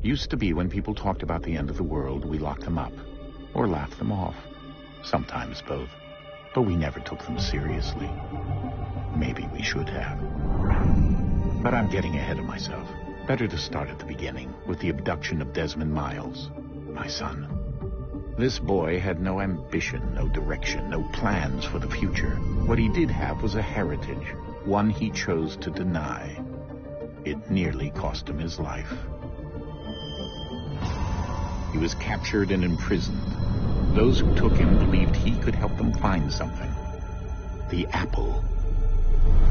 Used to be when people talked about the end of the world, we locked them up. Or laughed them off. Sometimes both. But we never took them seriously. Maybe we should have. But I'm getting ahead of myself. Better to start at the beginning, with the abduction of Desmond Miles, my son. This boy had no ambition, no direction, no plans for the future. What he did have was a heritage, one he chose to deny. It nearly cost him his life. He was captured and imprisoned. Those who took him believed he could help them find something. The apple.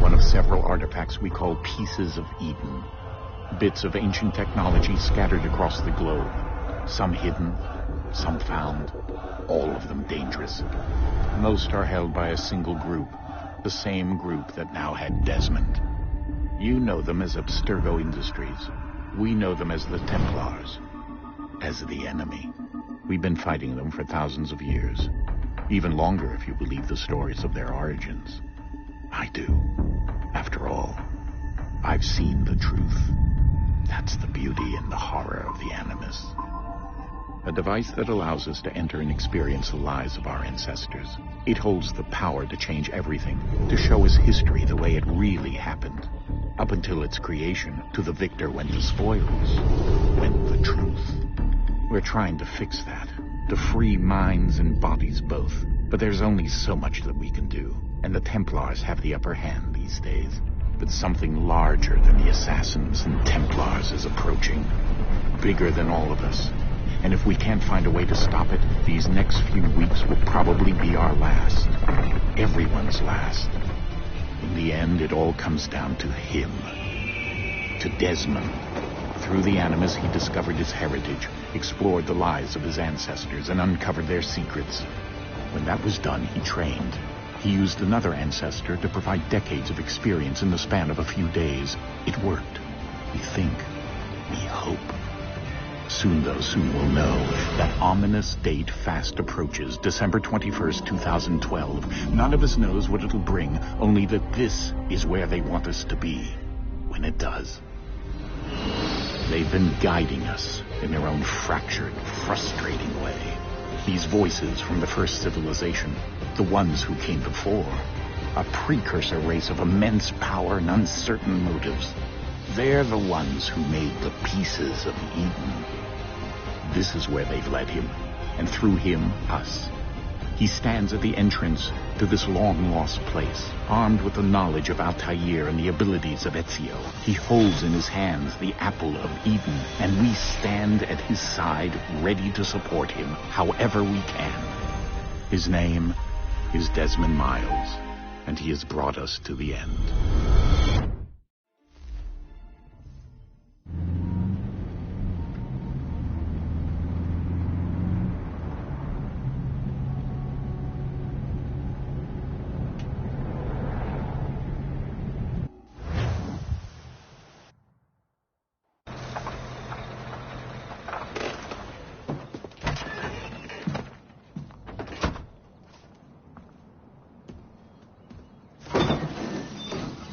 One of several artifacts we call Pieces of Eden. Bits of ancient technology scattered across the globe. Some hidden, some found, all of them dangerous. Most are held by a single group, the same group that now had Desmond. You know them as Abstergo Industries. We know them as the Templars, as the enemy. We've been fighting them for thousands of years, even longer if you believe the stories of their origins. I do. After all, I've seen the truth. That's the beauty and the horror of the Animus. A device that allows us to enter and experience the lives of our ancestors. It holds the power to change everything, to show us history the way it really happened. Up until its creation, to the victor went the spoils, went the truth. We're trying to fix that, to free minds and bodies both. But there's only so much that we can do, and the Templars have the upper hand these days. But something larger than the Assassins and Templars is approaching, bigger than all of us. And if we can't find a way to stop it, these next few weeks will probably be our last. Everyone's last. In the end, it all comes down to him. To Desmond. Through the Animus, he discovered his heritage, explored the lives of his ancestors, and uncovered their secrets. When that was done, he trained. He used another ancestor to provide decades of experience in the span of a few days. It worked. We think. We hope. Soon we'll know. That ominous date fast approaches, December 21st, 2012. None of us knows what it'll bring, only that this is where they want us to be when it does. They've been guiding us in their own fractured, frustrating way. These voices from the first civilization, the ones who came before, a precursor race of immense power and uncertain motives. They're the ones who made the Pieces of Eden. This is where they've led him, and through him, us. He stands at the entrance to this long-lost place, armed with the knowledge of Altair and the abilities of Ezio. He holds in his hands the Apple of Eden, and we stand at his side, ready to support him however we can. His name is Desmond Miles, and he has brought us to the end.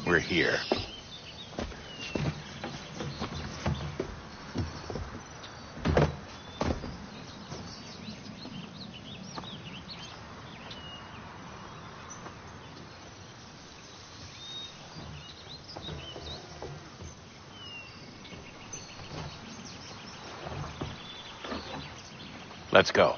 We're here. Let's go.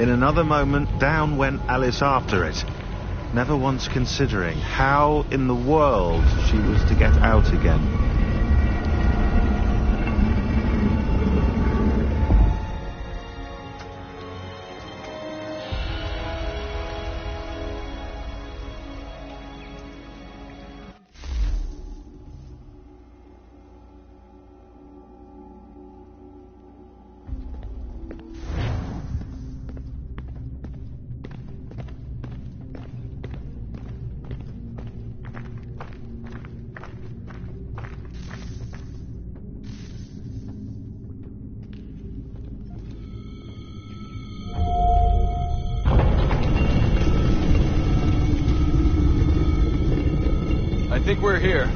In another moment, down went Alice after it, never once considering how in the world she was to get out again. I think we're here.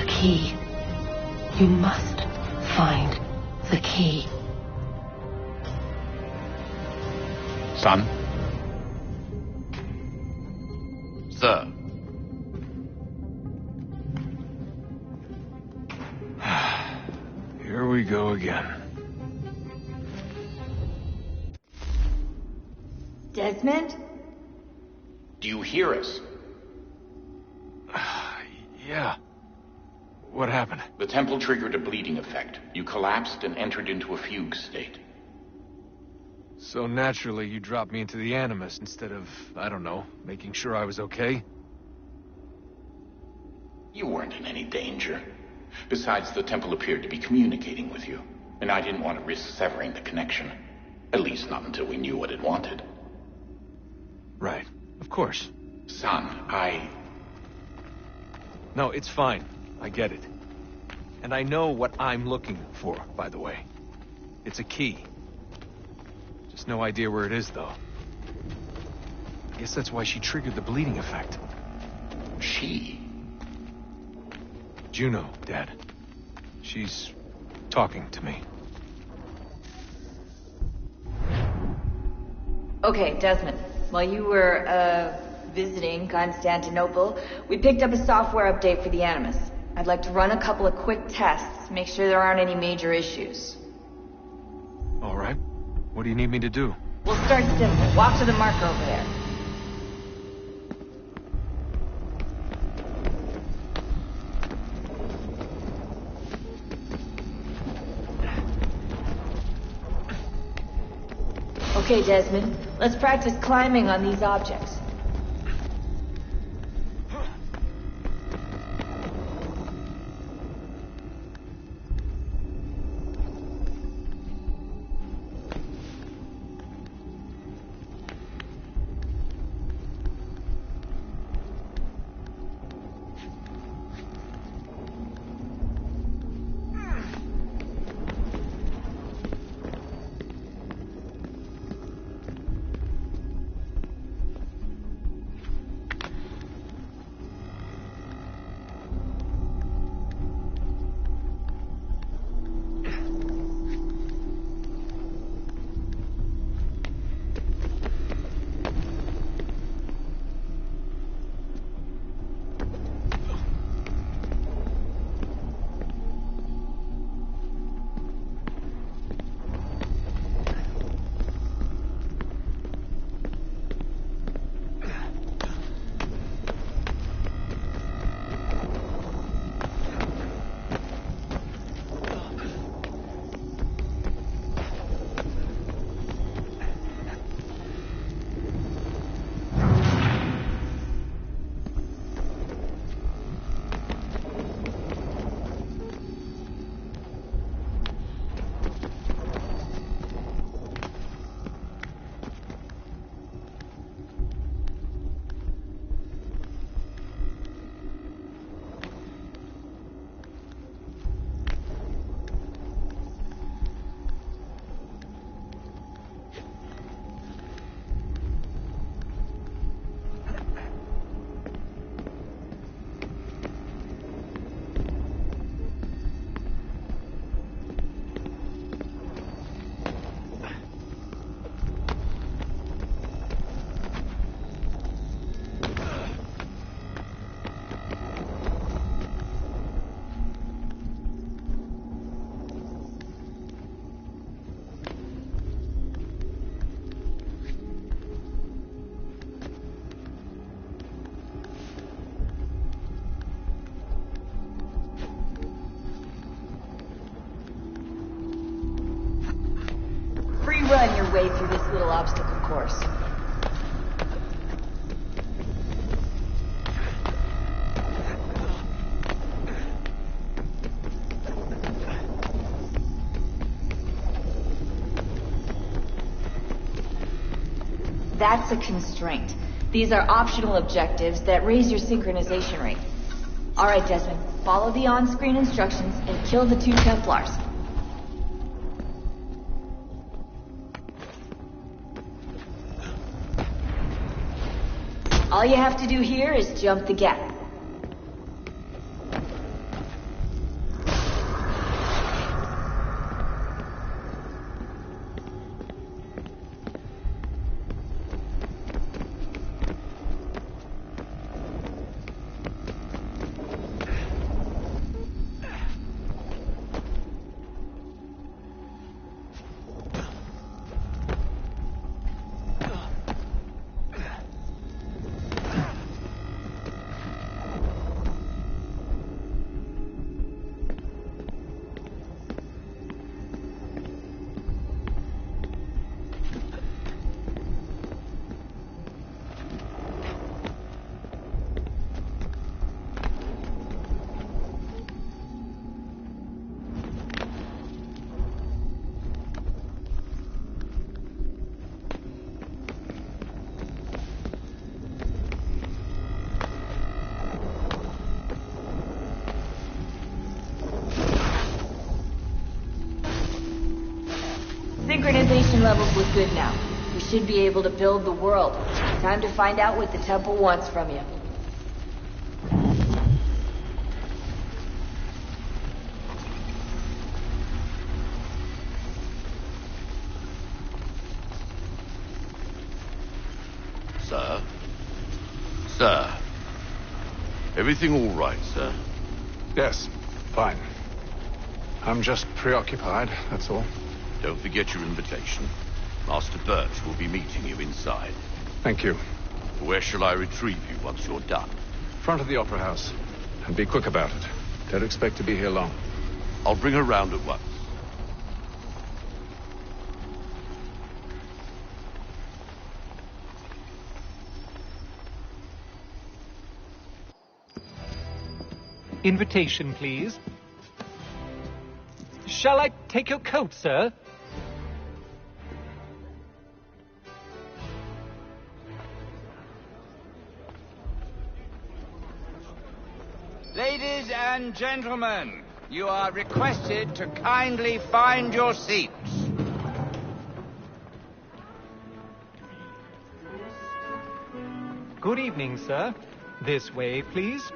Key. You must find the key. Son? Sir. Here we go again. Desmond? Do you hear us? Yeah. What happened? The temple triggered a bleeding effect. You collapsed and entered into a fugue state. So naturally, you dropped me into the Animus instead of, I don't know, making sure I was okay? You weren't in any danger. Besides, the temple appeared to be communicating with you, and I didn't want to risk severing the connection. At least not until we knew what it wanted. Right. Of course. Son, No, it's fine. I get it. And I know what I'm looking for, by the way. It's a key. Just no idea where it is, though. I guess that's why she triggered the bleeding effect. She? Juno, Dad. She's talking to me. Okay, Desmond. While you were, visiting Constantinople, we picked up a software update for the Animus. I'd like to run a couple of quick tests, make sure there aren't any major issues. All right. What do you need me to do? We'll start simple. Walk to the marker over there. Okay, Desmond. Let's practice climbing on these objects. little obstacle course. That's a constraint. These are optional objectives that raise your synchronization rate. Alright, Desmond, follow the on-screen instructions and kill the 2 Templars. All you have to do here is jump the gap. Synchronization levels look good now. We should be able to build the world. Time to find out what the temple wants from you. Sir? Sir? Everything all right, sir? Yes, fine. I'm just preoccupied, that's all. Don't forget your invitation. Master Birch will be meeting you inside. Thank you. Where shall I retrieve you once you're done? Front of the Opera House. And be quick about it. Don't expect to be here long. I'll bring her round at once. Invitation, please. Shall I take your coat, sir? Ladies and gentlemen, you are requested to kindly find your seats. Good evening, sir. This way, please.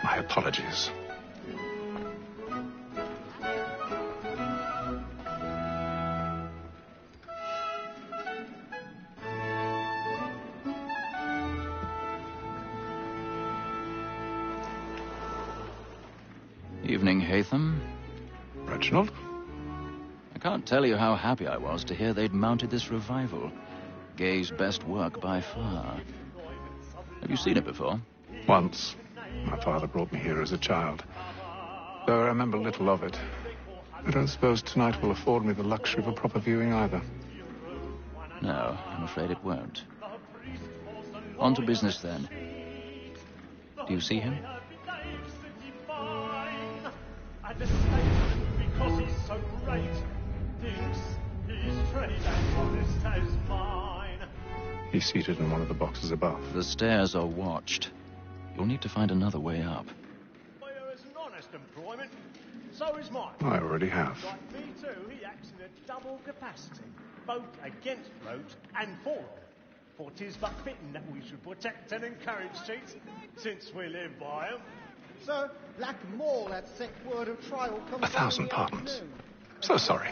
My apologies. Evening, Haytham. Reginald? I can't tell you how happy I was to hear they'd mounted this revival. Gay's best work by far. Have you seen it before? Once. My father brought me here as a child. Though I remember little of it. I don't suppose tonight will afford me the luxury of a proper viewing either. No, I'm afraid it won't. On to business, then. Do you see him? Because he's so great, thinks he's straight and honest as mine. He's seated in one of the boxes above. The stairs are watched. You'll need to find another way up. Is an honest employment, so is mine. I already have. Like me too, he acts in a double capacity, both against roads and for them. For 'tis but fitting that we should protect and encourage cheats, since we live by them. Sir, lack more that sick word of trial comes 1,000 pardons. So sorry.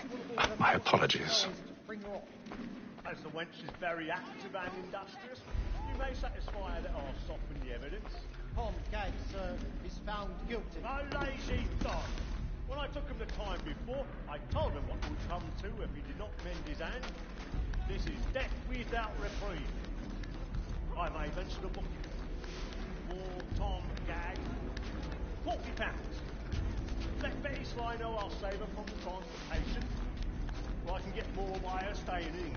My apologies. As the wench is very active and industrious, you may satisfy her that I'll soften the evidence. Tom Gag, sir, is found guilty. No lazy dog. When I took him the time before, I told him what would come to if he did not mend his hand. This is death without reprieve. I may mention a book. For Tom Gag, £40. Let Betty Sly know I'll save her from the transportation. So I can get more by her staying in.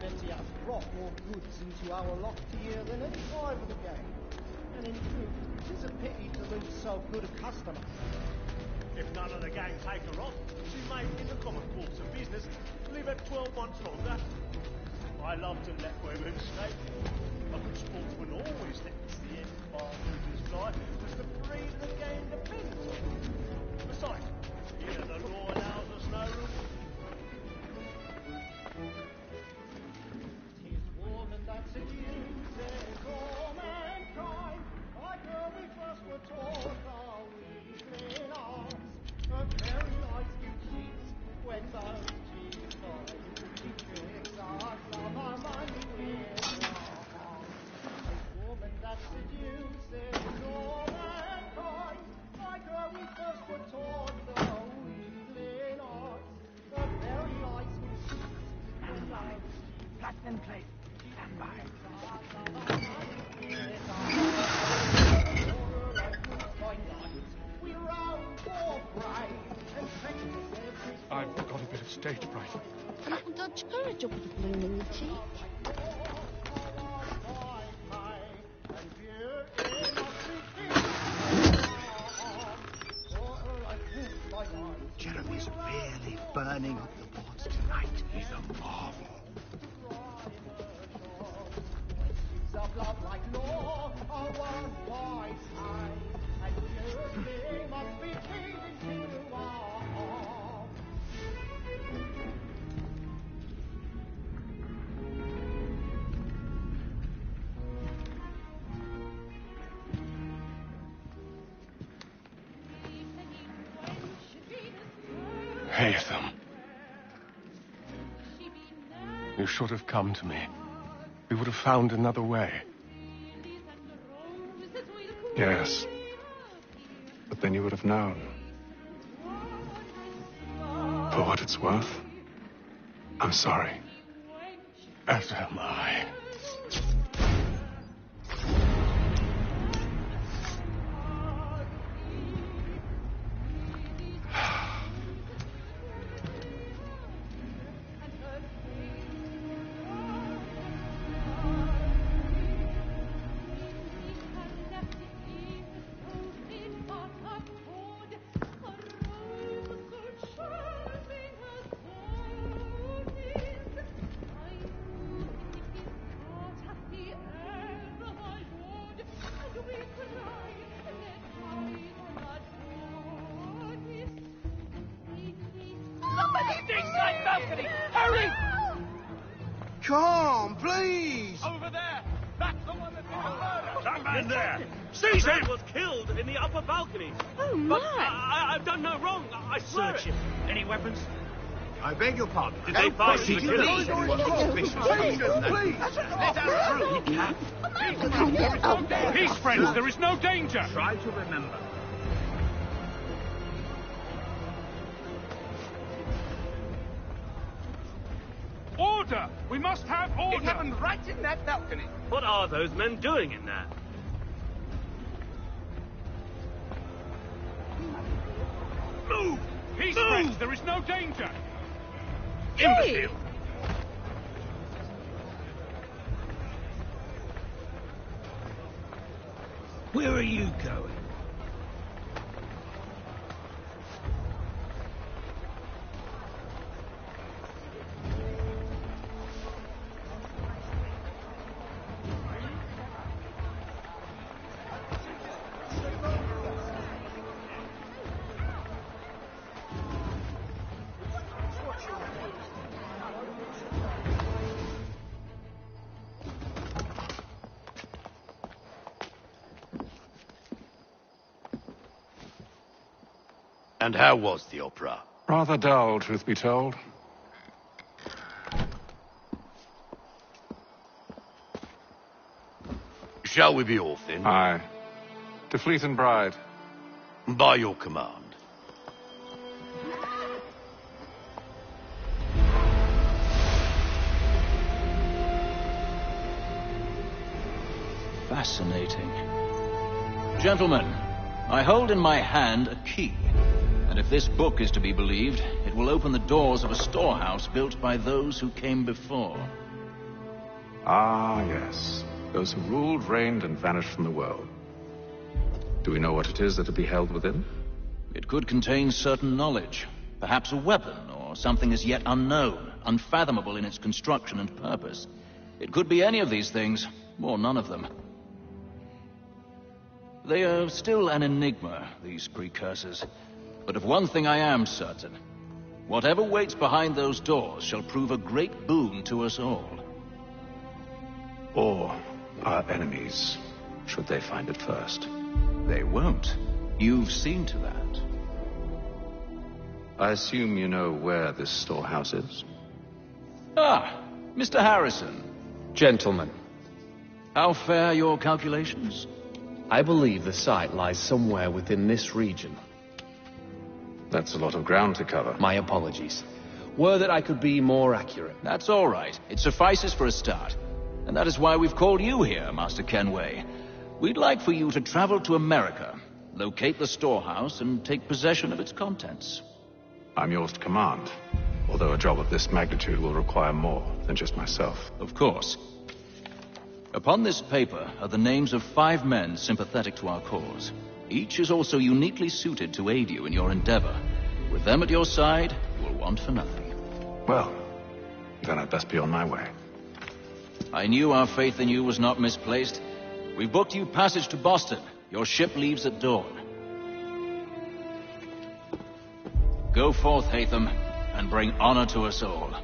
Betty has brought more goods into our loft here than any time of the game. And in truth, it is a pity to lose so good a customer. If none of the gang take her off, she may, in the common course of business, live at 12 months longer. I love to let women stay. A good sportsman always lets the end bartenders fly, because the breed of the game depends on it. Besides, here the law allows us no room. Tis woman that seduces all mankind, like her we first were taught our weakling arts. Her very life you cheats, when those cheats are you tricks us, love our money with our hearts. Tis woman that seduces all mankind, like her we first were taught our weakling arts. Her very life you cheats, when those Platinum plate. Stand by. I've got a bit of stage fright. A little Dutch courage will put a bloom in your cheek. Jeremy's really burning up the boards tonight. He's a marvel. Of love like law are one wise eye, and pure thing must be pleasing to all. Haytham. You should have come to me. We would have found another way. Yes. But then you would have known. For what it's worth, I'm sorry. As am I. Hurry! Come, please! Over there! That's the one that did the murder! That man there! Caesar was killed in the upper balcony. Oh, my! But I've done no wrong. I swear Search it. him. Any weapons? I beg your pardon. Did they find the Please, Let us through. Peace, friends, there is no danger! Try to remember. Order! We must have order! It happened right in that balcony. What are those men doing in there? Move! Peace, friends, there is no danger! Imbecile! Where are you going? And how was the opera? Rather dull, truth be told. Shall we be off then? Aye. To Fleet and Bride. By your command. Fascinating. Gentlemen, I hold in my hand a key. And if this book is to be believed, it will open the doors of a storehouse built by those who came before. Ah, yes. Those who ruled, reigned, and vanished from the world. Do we know what it is that will be held within? It could contain certain knowledge. Perhaps a weapon, or something as yet unknown, unfathomable in its construction and purpose. It could be any of these things, or none of them. They are still an enigma, these precursors. But of one thing I am certain. Whatever waits behind those doors shall prove a great boon to us all. Or our enemies, should they find it first. They won't. You've seen to that. I assume you know where this storehouse is? Ah, Mr. Harrison. Gentlemen. How fare your calculations? I believe the site lies somewhere within this region. That's a lot of ground to cover. My apologies. Were that I could be more accurate. That's all right. It suffices for a start. And that is why we've called you here, Master Kenway. We'd like for you to travel to America, locate the storehouse, and take possession of its contents. I'm yours to command, although a job of this magnitude will require more than just myself. Of course. Upon this paper are the names of 5 men sympathetic to our cause. Each is also uniquely suited to aid you in your endeavor. With them at your side, you will want for nothing. Well, then I'd best be on my way. I knew our faith in you was not misplaced. We booked you passage to Boston. Your ship leaves at dawn. Go forth, Hatham, and bring honor to us all.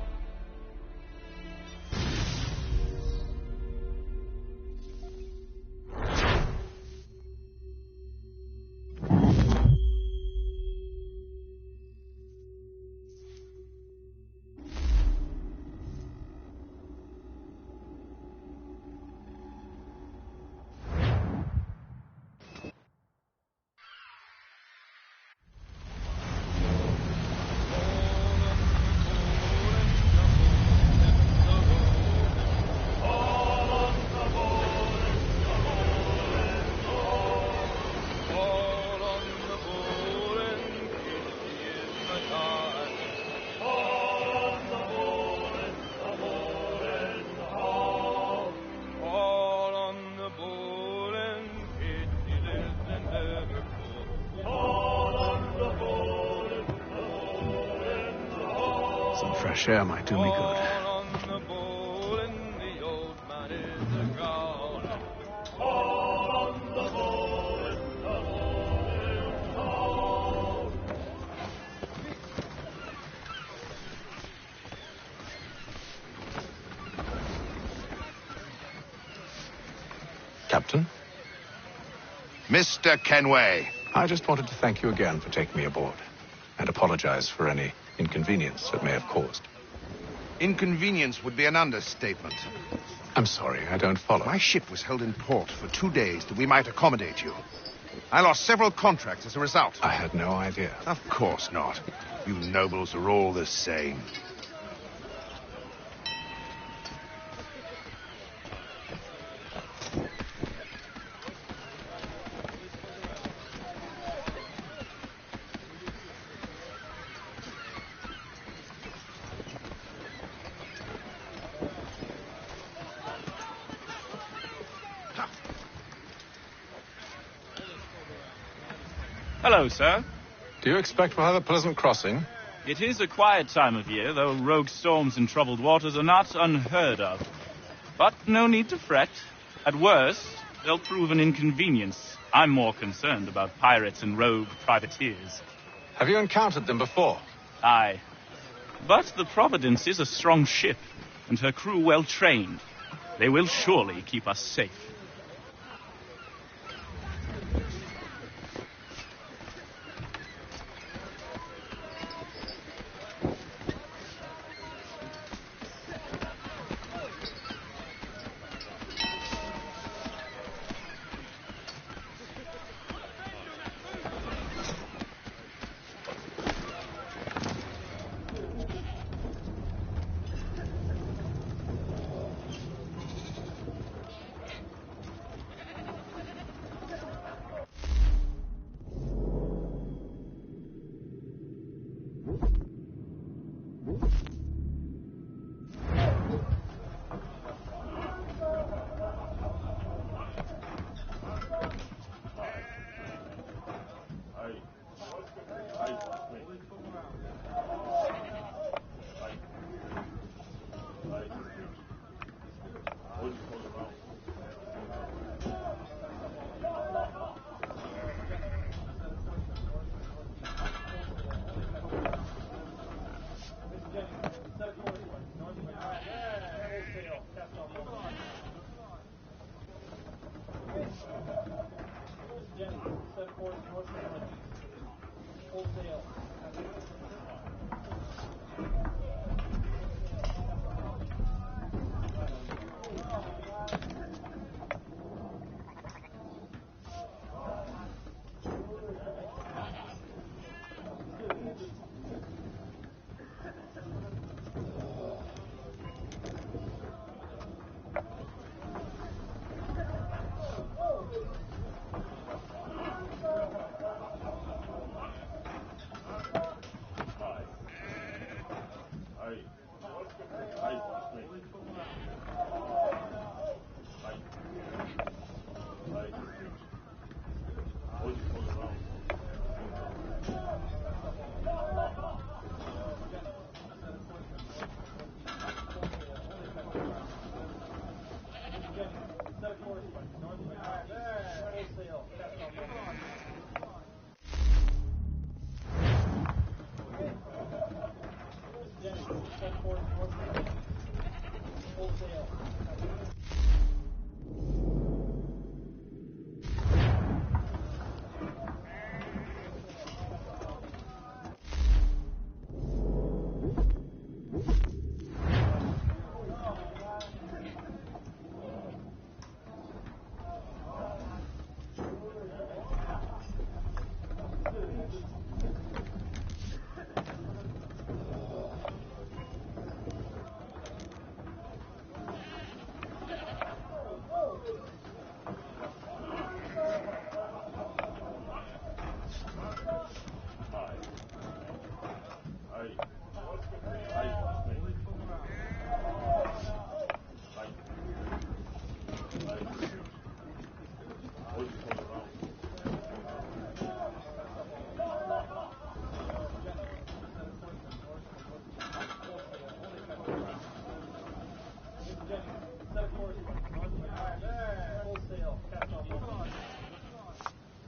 Fresh air might do me good. Captain? Mr. Kenway. I just wanted to thank you again for taking me aboard, and apologize for any inconvenience it may have caused. Inconvenience would be an understatement. I'm sorry, I don't follow. My ship was held in port for 2 days that we might accommodate you. I lost several contracts as a result. I had no idea. Of course not. You nobles are all the same. Hello, sir. Do you expect we'll have a pleasant crossing? It is a quiet time of year, though rogue storms and troubled waters are not unheard of. But no need to fret. At worst, they'll prove an inconvenience. I'm more concerned about pirates and rogue privateers. Have you encountered them before? Aye. But the Providence is a strong ship, and her crew well trained. They will surely keep us safe.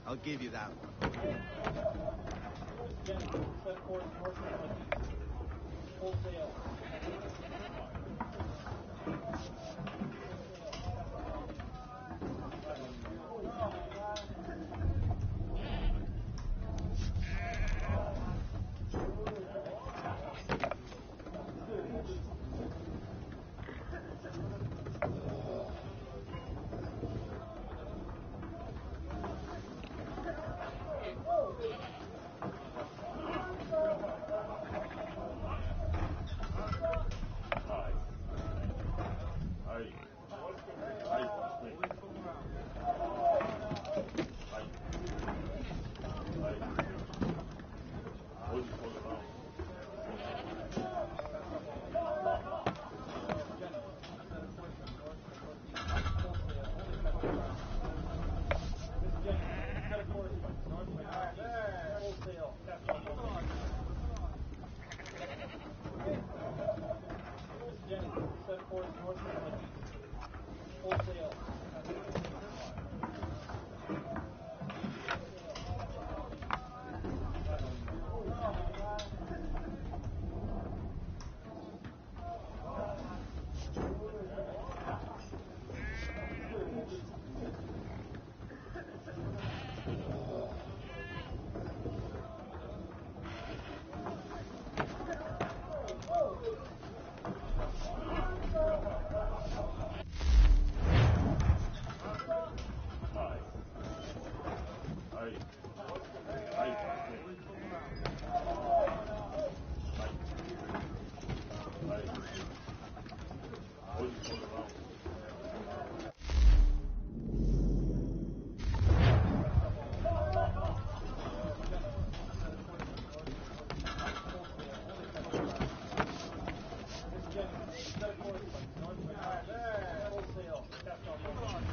I'll give you that one.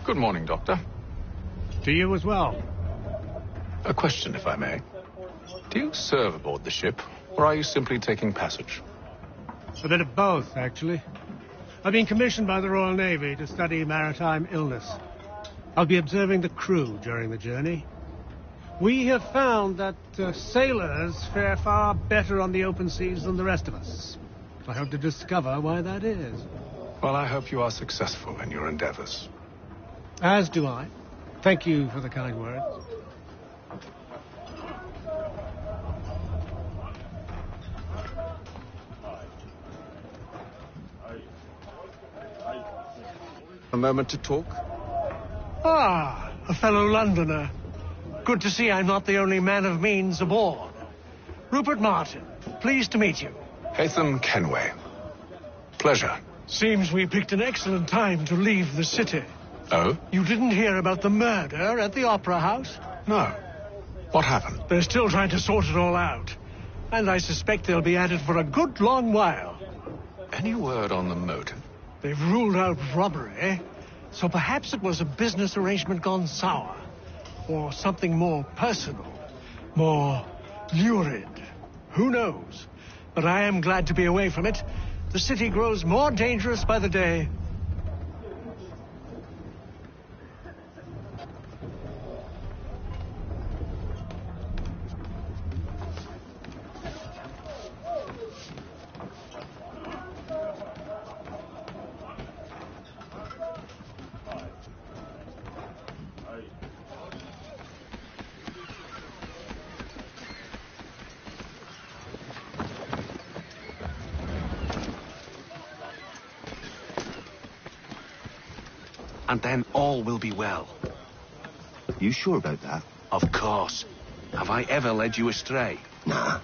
Good morning, Doctor. To you as well. A question, if I may. Do you serve aboard the ship, or are you simply taking passage? A bit of both, actually. I've been commissioned by the Royal Navy to study maritime illness. I'll be observing the crew during the journey. We have found that sailors fare far better on the open seas than the rest of us. I hope to discover why that is. Well, I hope you are successful in your endeavors. As do I. Thank you for the kind words. A moment to talk? Ah, a fellow Londoner. Good to see I'm not the only man of means aboard. Rupert Martin, pleased to meet you. Hatham Kenway. Pleasure. Seems we picked an excellent time to leave the city. Oh? You didn't hear about the murder at the Opera House? No. What happened? They're still trying to sort it all out. And I suspect they'll be at it for a good long while. Any word on the motive? They've ruled out robbery, so perhaps it was a business arrangement gone sour. Or something more personal, more lurid. Who knows? But I am glad to be away from it. The city grows more dangerous by the day. And then all will be well. You sure about that? Of course. Have I ever led you astray? Nah.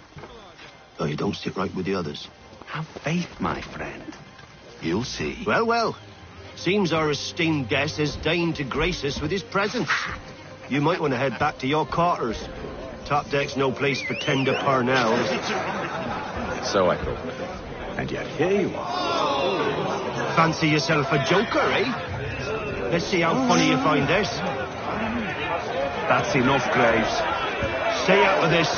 Though you don't sit right with the others. Have faith, my friend. You'll see. Well, well. Seems our esteemed guest has deigned to grace us with his presence. You might want to head back to your quarters. Top deck's no place for tender parnells. So I thought. And yet here you are. Fancy yourself a joker, eh? Let's see how funny you find this. That's enough, Graves. Stay out of this.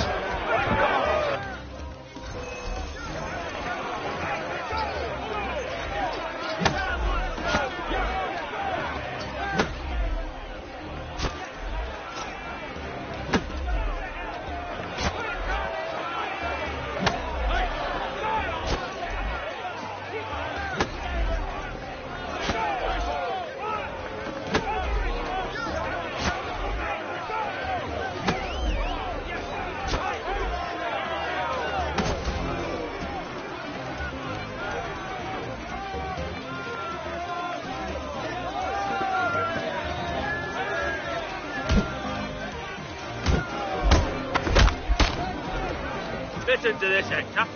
Listen to this, Hector.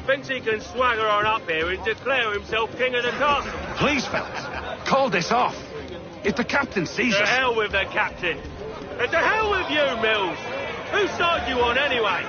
Thinks he can swagger on up here and declare himself king of the castle. Please, fellas, call this off. If the captain sees us... To hell with the captain. And to hell with you, Mills. Whose side you on, anyway?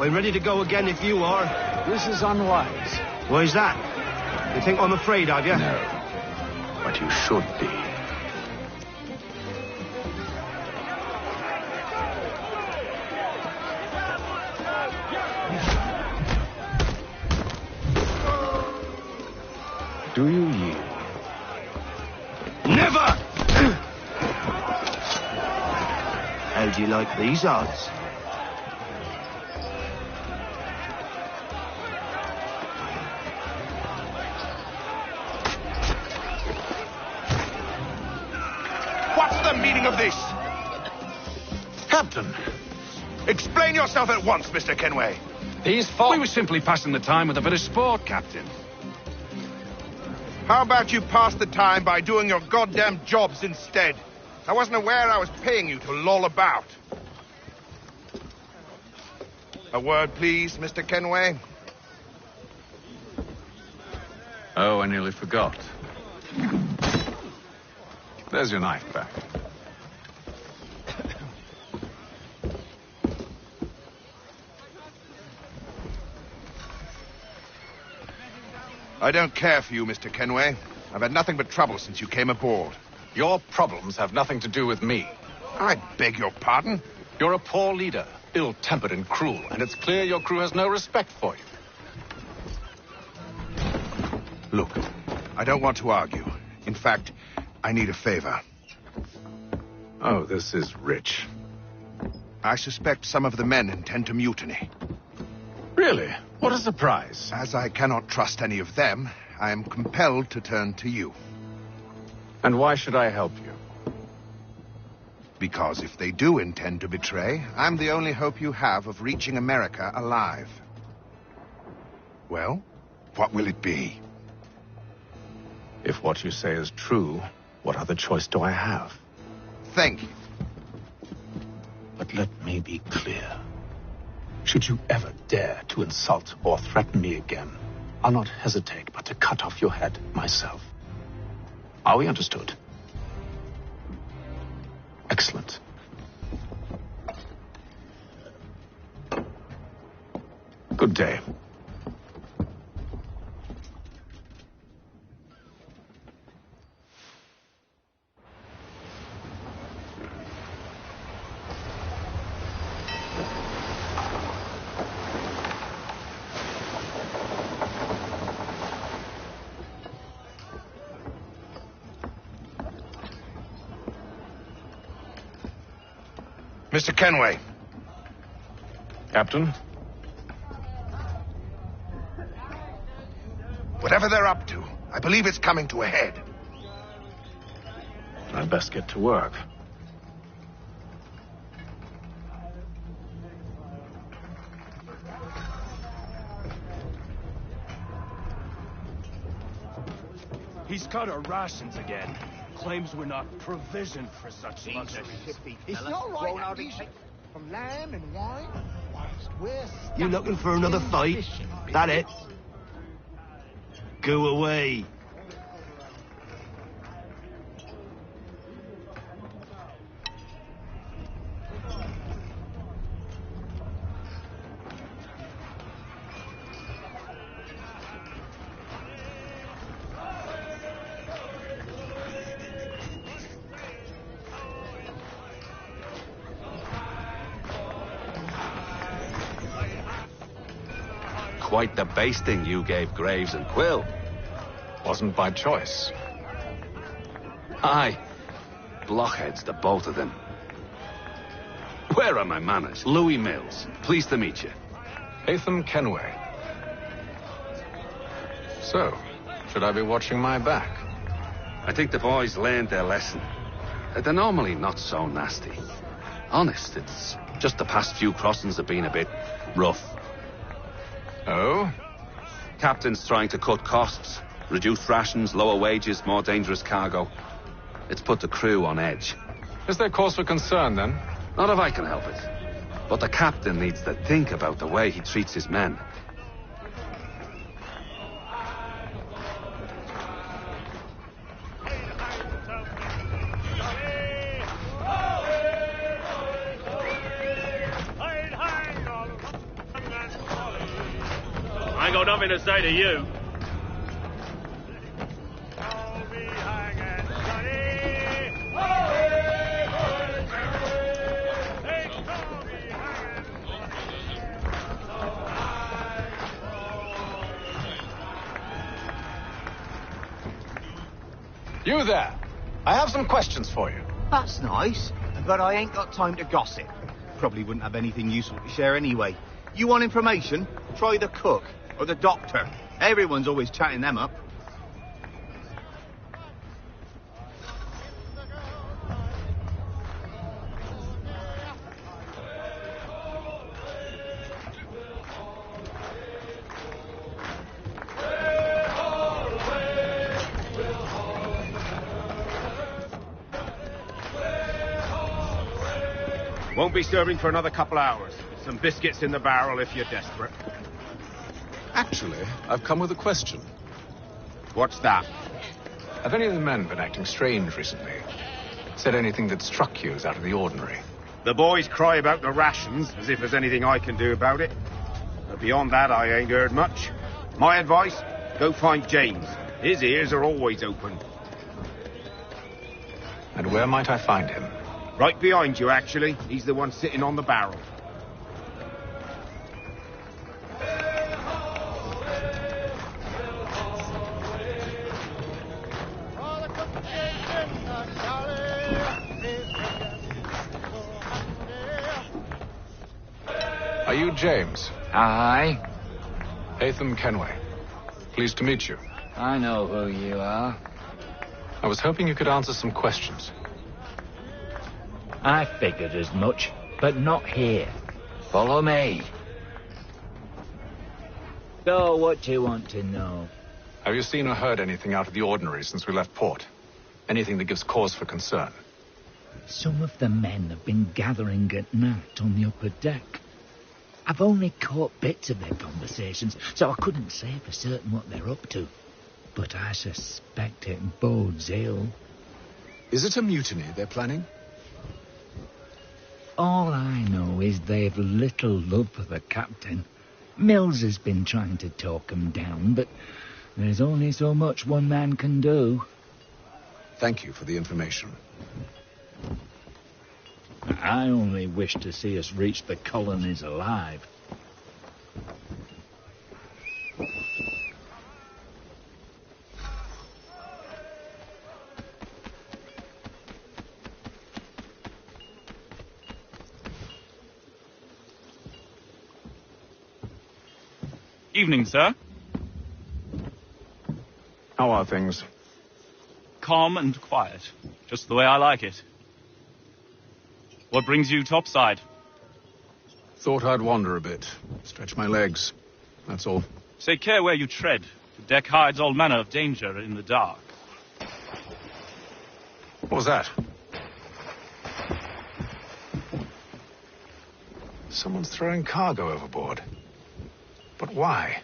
I'm ready to go again if you are. This is unwise. Why is that? You think I'm afraid of you? No. But you should be. Do you yield? Never! How do you like these odds? What's the meaning of this? Captain, Explain yourself at once, Mr. Kenway. These folk... We were simply passing the time with a bit of sport, Captain. How about you pass the time by doing your goddamn jobs instead? I wasn't aware I was paying you to loll about. A word, please, Mr. Kenway. Oh, I nearly forgot. There's your knife back. I don't care for you, Mr. Kenway. I've had nothing but trouble since you came aboard. Your problems have nothing to do with me. I beg your pardon? You're a poor leader, ill-tempered and cruel, and it's clear your crew has no respect for you. Look, I don't want to argue. In fact, I need a favor. Oh, this is rich. I suspect some of the men intend to mutiny. Really? What a surprise. As I cannot trust any of them, I am compelled to turn to you. And why should I help you? Because if they do intend to betray, I'm the only hope you have of reaching America alive. Well, what will it be? If what you say is true, what other choice do I have? Thank you. But let me be clear. Should you ever dare to insult or threaten me again, I'll not hesitate but to cut off your head myself. Are we understood? Excellent. Good day. Mr. Kenway. Captain? Whatever they're up to, I believe it's coming to a head. I'd best get to work. He's cut our rations again. Claims we're not provisioned for such luxuries. It's not right now, from lamb and wine. You looking for another fight? That it? Go away. Quite the basting you gave Graves and Quill. Wasn't by choice. Aye. Blockheads, the both of them. Where are my manners? Louis Mills. Pleased to meet you. Hatham Kenway. So, should I be watching my back? I think the boys learned their lesson. They're normally not so nasty. Honest, it's just the past few crossings have been a bit rough. Oh? Captain's trying to cut costs. Reduce rations, lower wages, more dangerous cargo. It's put the crew on edge. Is there cause for concern, then? Not if I can help it. But the captain needs to think about the way he treats his men. I ain't got nothing to say to you. You there. I have some questions for you. That's nice, but I ain't got time to gossip. Probably wouldn't have anything useful to share anyway. You want information? Try the cook or the doctor. Everyone's always chatting them up. Won't be serving for another couple hours. Some biscuits in the barrel if you're desperate. Actually, I've come with a question. What's that? Have any of the men been acting strange recently? Said anything that struck you as out of the ordinary? The boys cry about the rations, as if there's anything I can do about it. But beyond that, I ain't heard much. My advice, go find James. His ears are always open. And where might I find him? Right behind you, actually. He's the one sitting on the barrel. Are you James? Aye. Hatham Kenway. Pleased to meet you. I know who you are. I was hoping you could answer some questions. I figured as much, but not here. Follow me. So, what do you want to know? Have you seen or heard anything out of the ordinary since we left port? Anything that gives cause for concern? Some of the men have been gathering at night on the upper deck. I've only caught bits of their conversations, so I couldn't say for certain what they're up to. But I suspect it bodes ill. Is it a mutiny they're planning? All I know is they've little love for the captain. Mills has been trying to talk 'em down, but there's only so much one man can do. Thank you for the information. I only wish to see us reach the colonies alive. Evening, sir. How are things? Calm and quiet. Just the way I like it. What brings you topside? Thought I'd wander a bit. Stretch my legs. That's all. Take care where you tread. The deck hides all manner of danger in the dark. What was that? Someone's throwing cargo overboard. But why?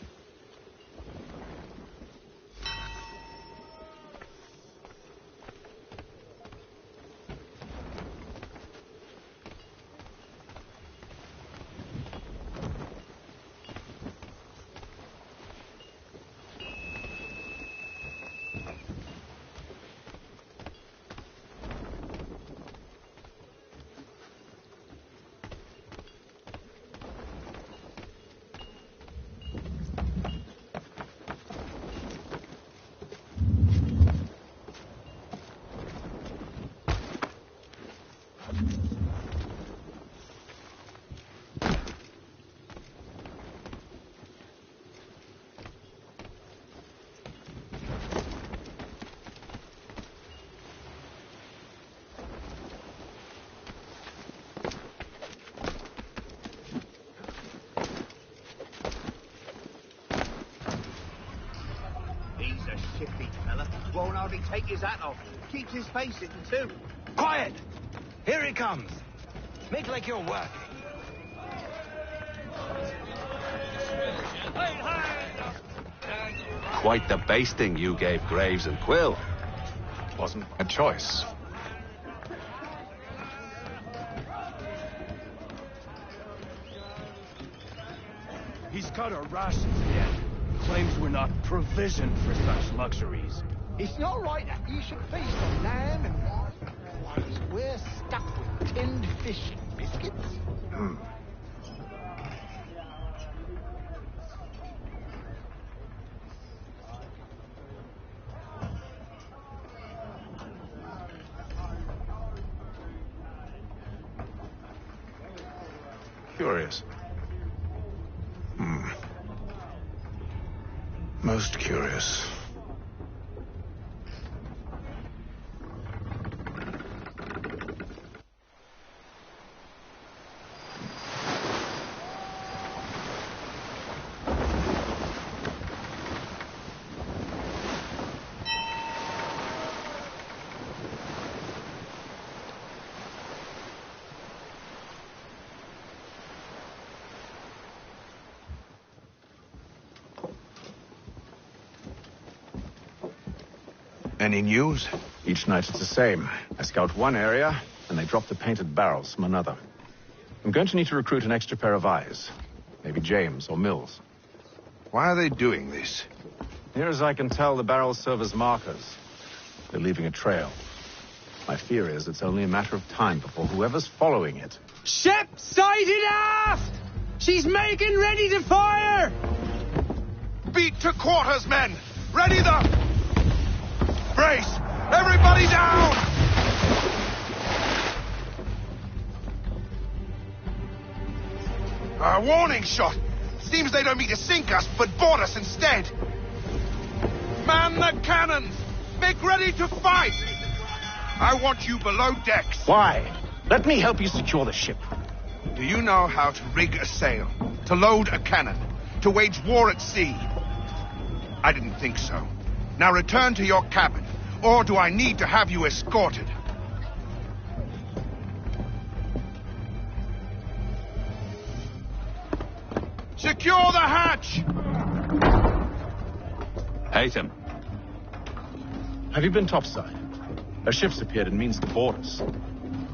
Shifty fella. Won't hardly take his hat off. Keeps his face hidden too. Quiet! Here he comes. Make like you're working. Quite the basting you gave Graves and Quill. Wasn't a choice. He's cut our rations again. Claims we're not provisioned for such luxuries. It's not right that you should feast on lamb and wines. We're stuck with tinned fish and biscuits. Curious. Most curious. Any news? Each night it's the same. I scout one area, and they drop the painted barrels from another. I'm going to need to recruit an extra pair of eyes. Maybe James or Mills. Why are they doing this? Near as I can tell, the barrels serve as markers. They're leaving a trail. My fear is it's only a matter of time before whoever's following it... Ship sighted aft! She's making ready to fire! Beat to quarters, men! Ready the... Brace! Everybody down! A warning shot! Seems they don't mean to sink us, but board us instead! Man the cannons! Make ready to fight! I want you below decks. Why? Let me help you secure the ship. Do you know how to rig a sail? To load a cannon? To wage war at sea? I didn't think so. Now return to your cabin, or do I need to have you escorted? Secure the hatch! Haytham. Have you been topside? A ship's appeared and means to board us.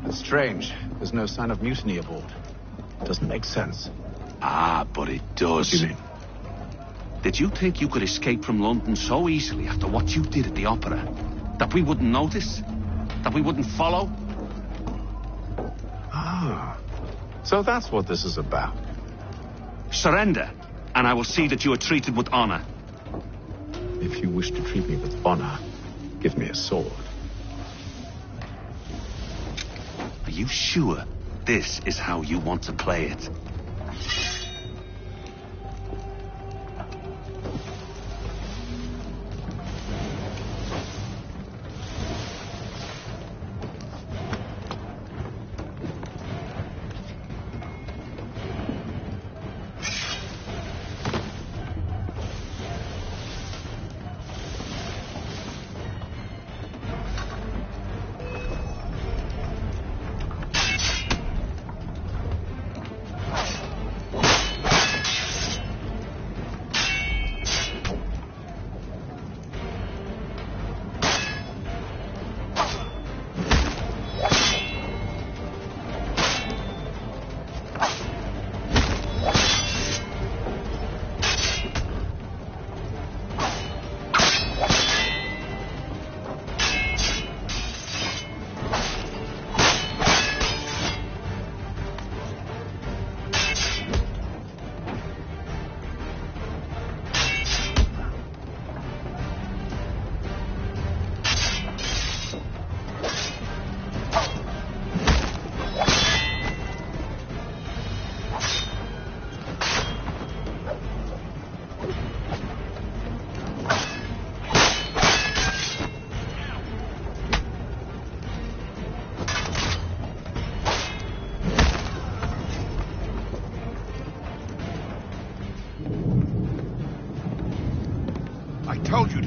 It's strange. There's no sign of mutiny aboard. Doesn't make sense. Ah, but it does. What do you mean? Did you think you could escape from London so easily after what you did at the opera? That we wouldn't notice? That we wouldn't follow? Ah. So that's what this is about. Surrender, and I will see that you are treated with honor. If you wish to treat me with honor, give me a sword. Are you sure this is how you want to play it?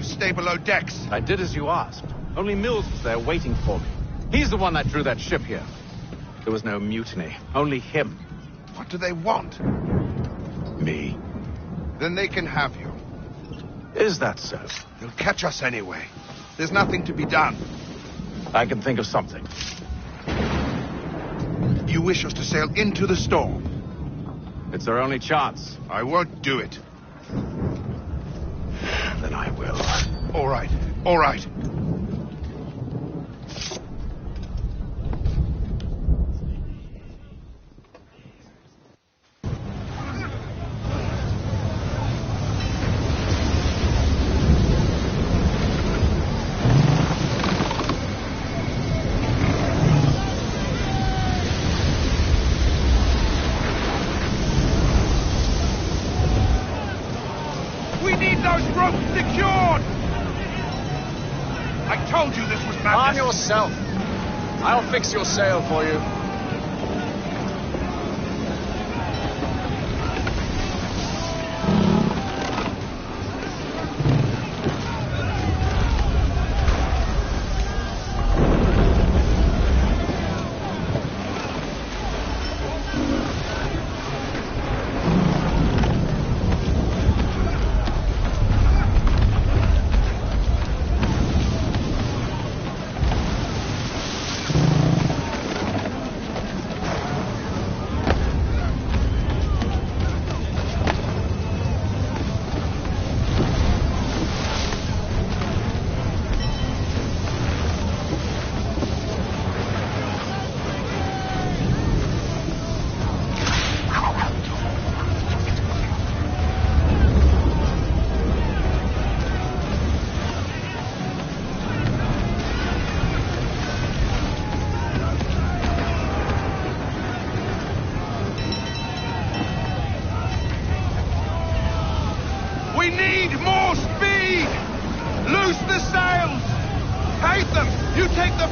Stay below decks. I did as you asked. Only Mills was there waiting for me. He's the one that drew that ship here. There was no mutiny. Only him. What do they want? Me. Then they can have you. Is that so? They'll catch us anyway. There's nothing to be done. I can think of something. You wish us to sail into the storm? It's our only chance. I won't do it. Then I will. All right. All right. Arm yourself. I'll fix your sail for you.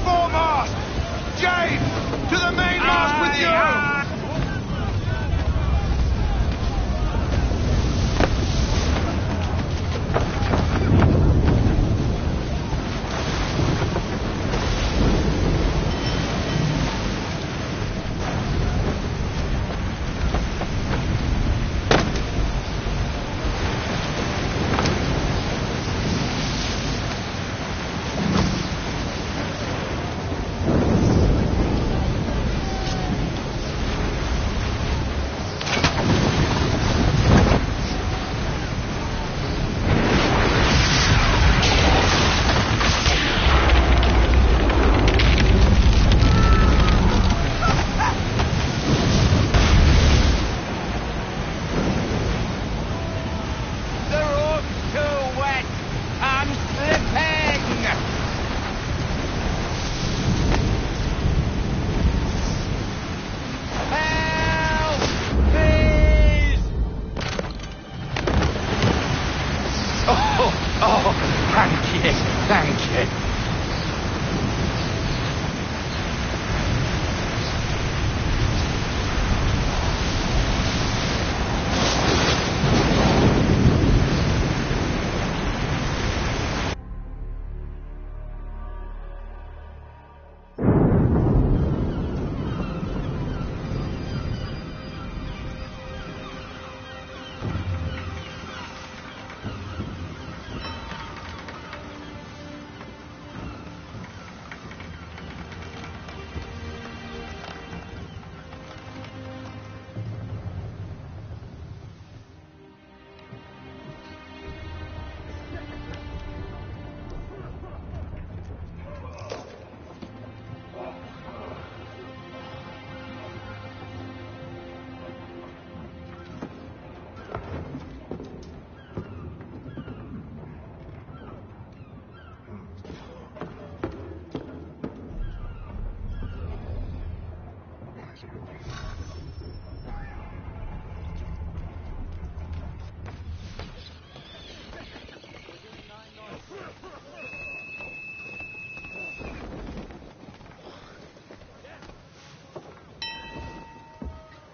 foremast! James, to the mainmast with you!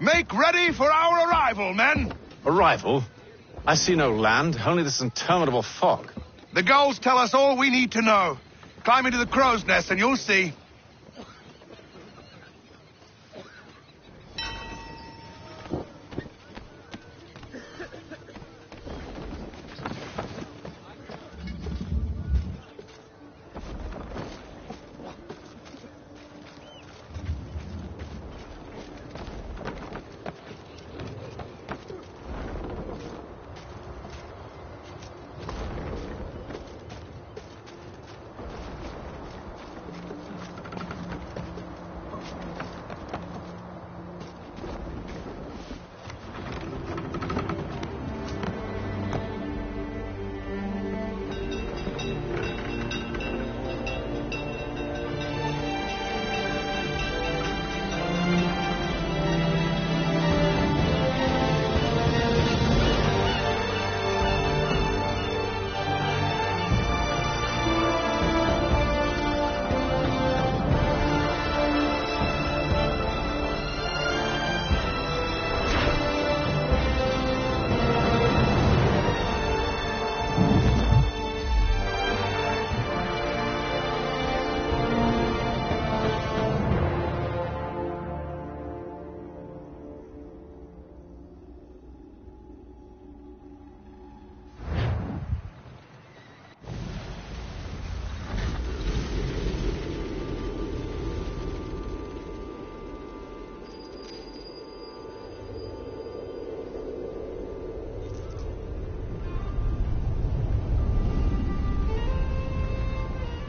Make ready for our arrival, men! Arrival? I see no land, only this interminable fog. The gulls tell us all we need to know. Climb into the crow's nest and you'll see.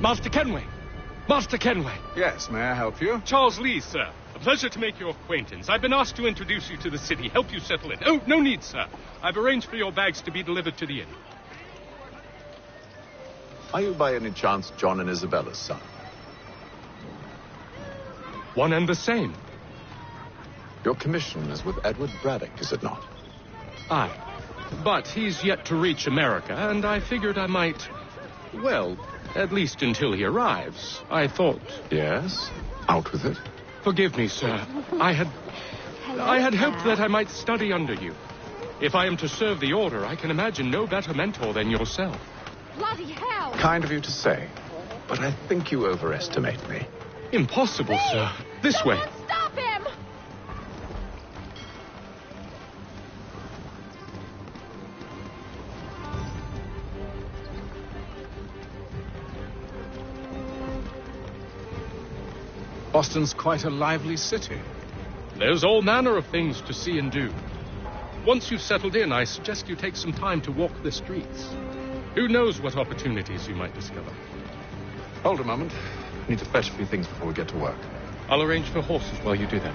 Master Kenway! Master Kenway! Yes, may I help you? Charles Lee, sir. A pleasure to make your acquaintance. I've been asked to introduce you to the city, help you settle in. Oh, no need, sir. I've arranged for your bags to be delivered to the inn. Are you by any chance John and Isabella's son? One and the same. Your commission is with Edward Braddock, is it not? Aye. But he's yet to reach America, and I figured I might, well, At least until he arrives. I thought... Yes? Out with it. Forgive me, sir. I had hoped that I might study under you. If I am to serve the Order, I can imagine no better mentor than yourself. Bloody hell! Kind of you to say, but I think you overestimate me. Impossible, sir. This way. Stop him! Boston's quite a lively city. There's all manner of things to see and do. Once you've settled in, I suggest you take some time to walk the streets. Who knows what opportunities you might discover. Hold a moment. I need to fetch a few things before we get to work. I'll arrange for horses while you do that.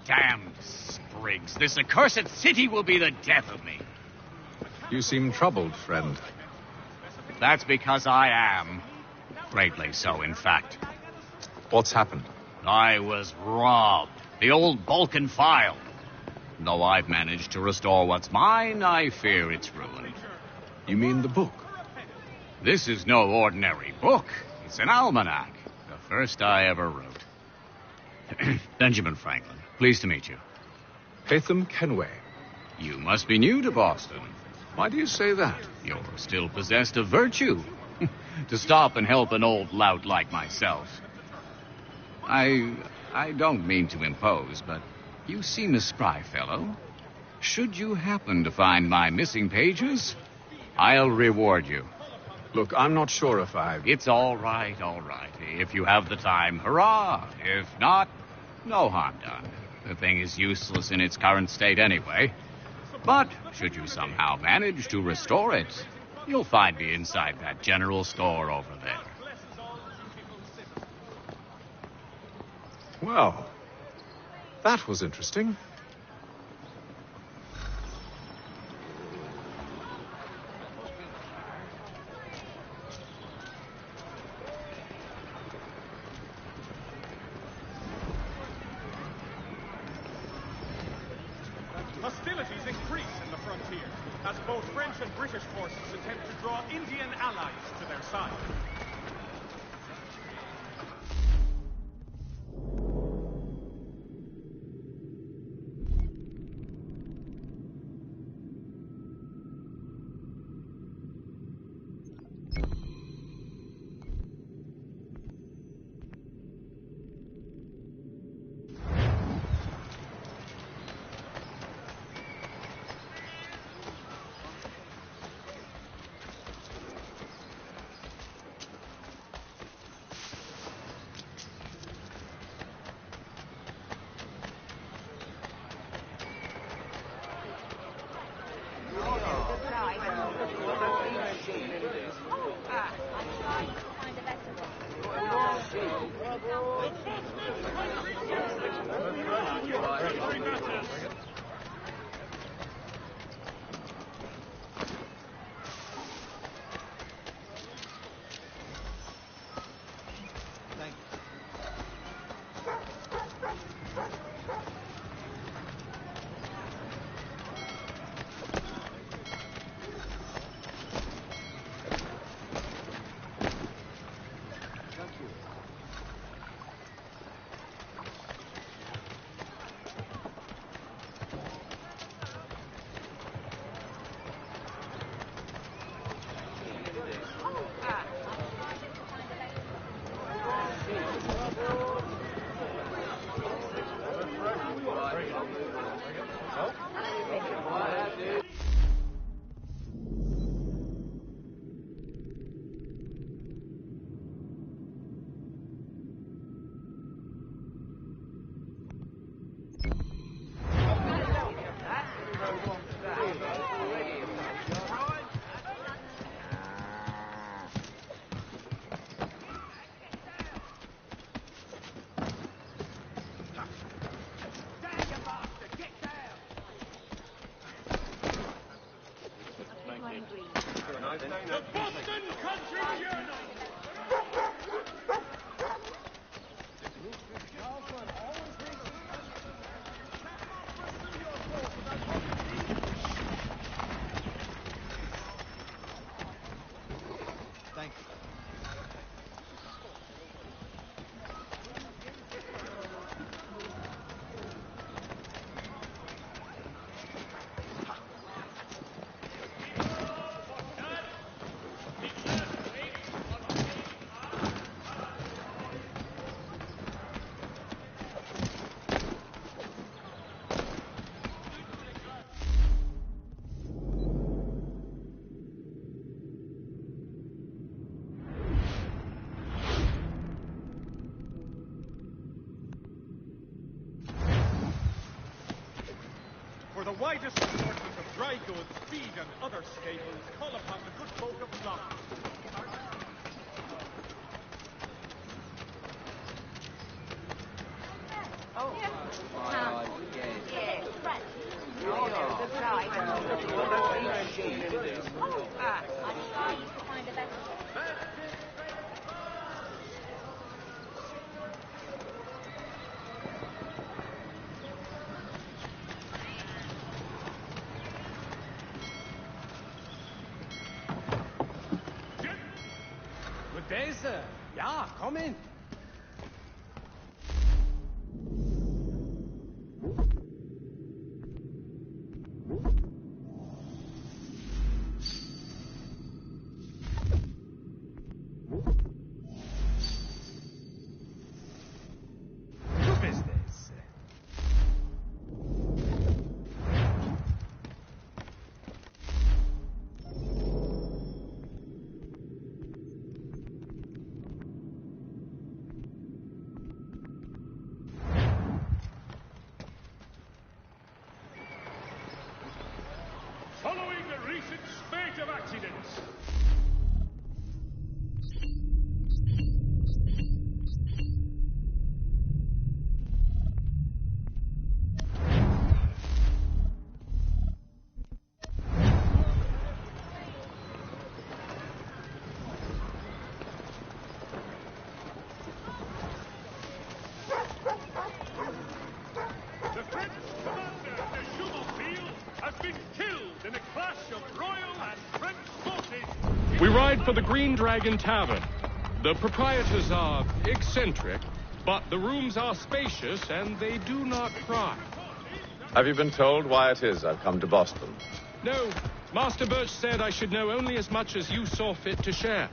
Damned sprigs. This accursed city will be the death of me. You seem troubled, friend. That's because I am. Greatly so, in fact. What's happened? I was robbed. The old Balkan file. Though I've managed to restore what's mine, I fear it's ruined. You mean the book? This is no ordinary book. It's an almanac. The first I ever wrote. Benjamin Franklin, pleased to meet you. Haytham Kenway. You must be new to Boston. Why do you say that? You're still possessed of virtue. To stop and help an old lout like myself. I don't mean to impose, but you seem a spry fellow. Should you happen to find my missing pages, I'll reward you. Look, I'm not sure if I've... It's all right, all right. If you have the time, hurrah. If not, no harm done. The thing is useless in its current state anyway. But should you somehow manage to restore it, you'll find me inside that general store over there. Well, that was interesting. Hostilities increase in the frontier as both French and British forces attempt to draw Indian allies to their side. The Boston Country Journal! Thank you. For the widest assortment of dry goods, feed, and other staples, call upon the good folk of London. Good day, sir. Ja, come in. Good business. Following the recent spate of accidents, the French commander de Jumonville has been killed in a clash of royal and French forces. We ride for the Green Dragon Tavern. The proprietors are eccentric, but the rooms are spacious and they do not pry. Have you been told why it is I've come to Boston? No, Master Birch said I should know only as much as you saw fit to share.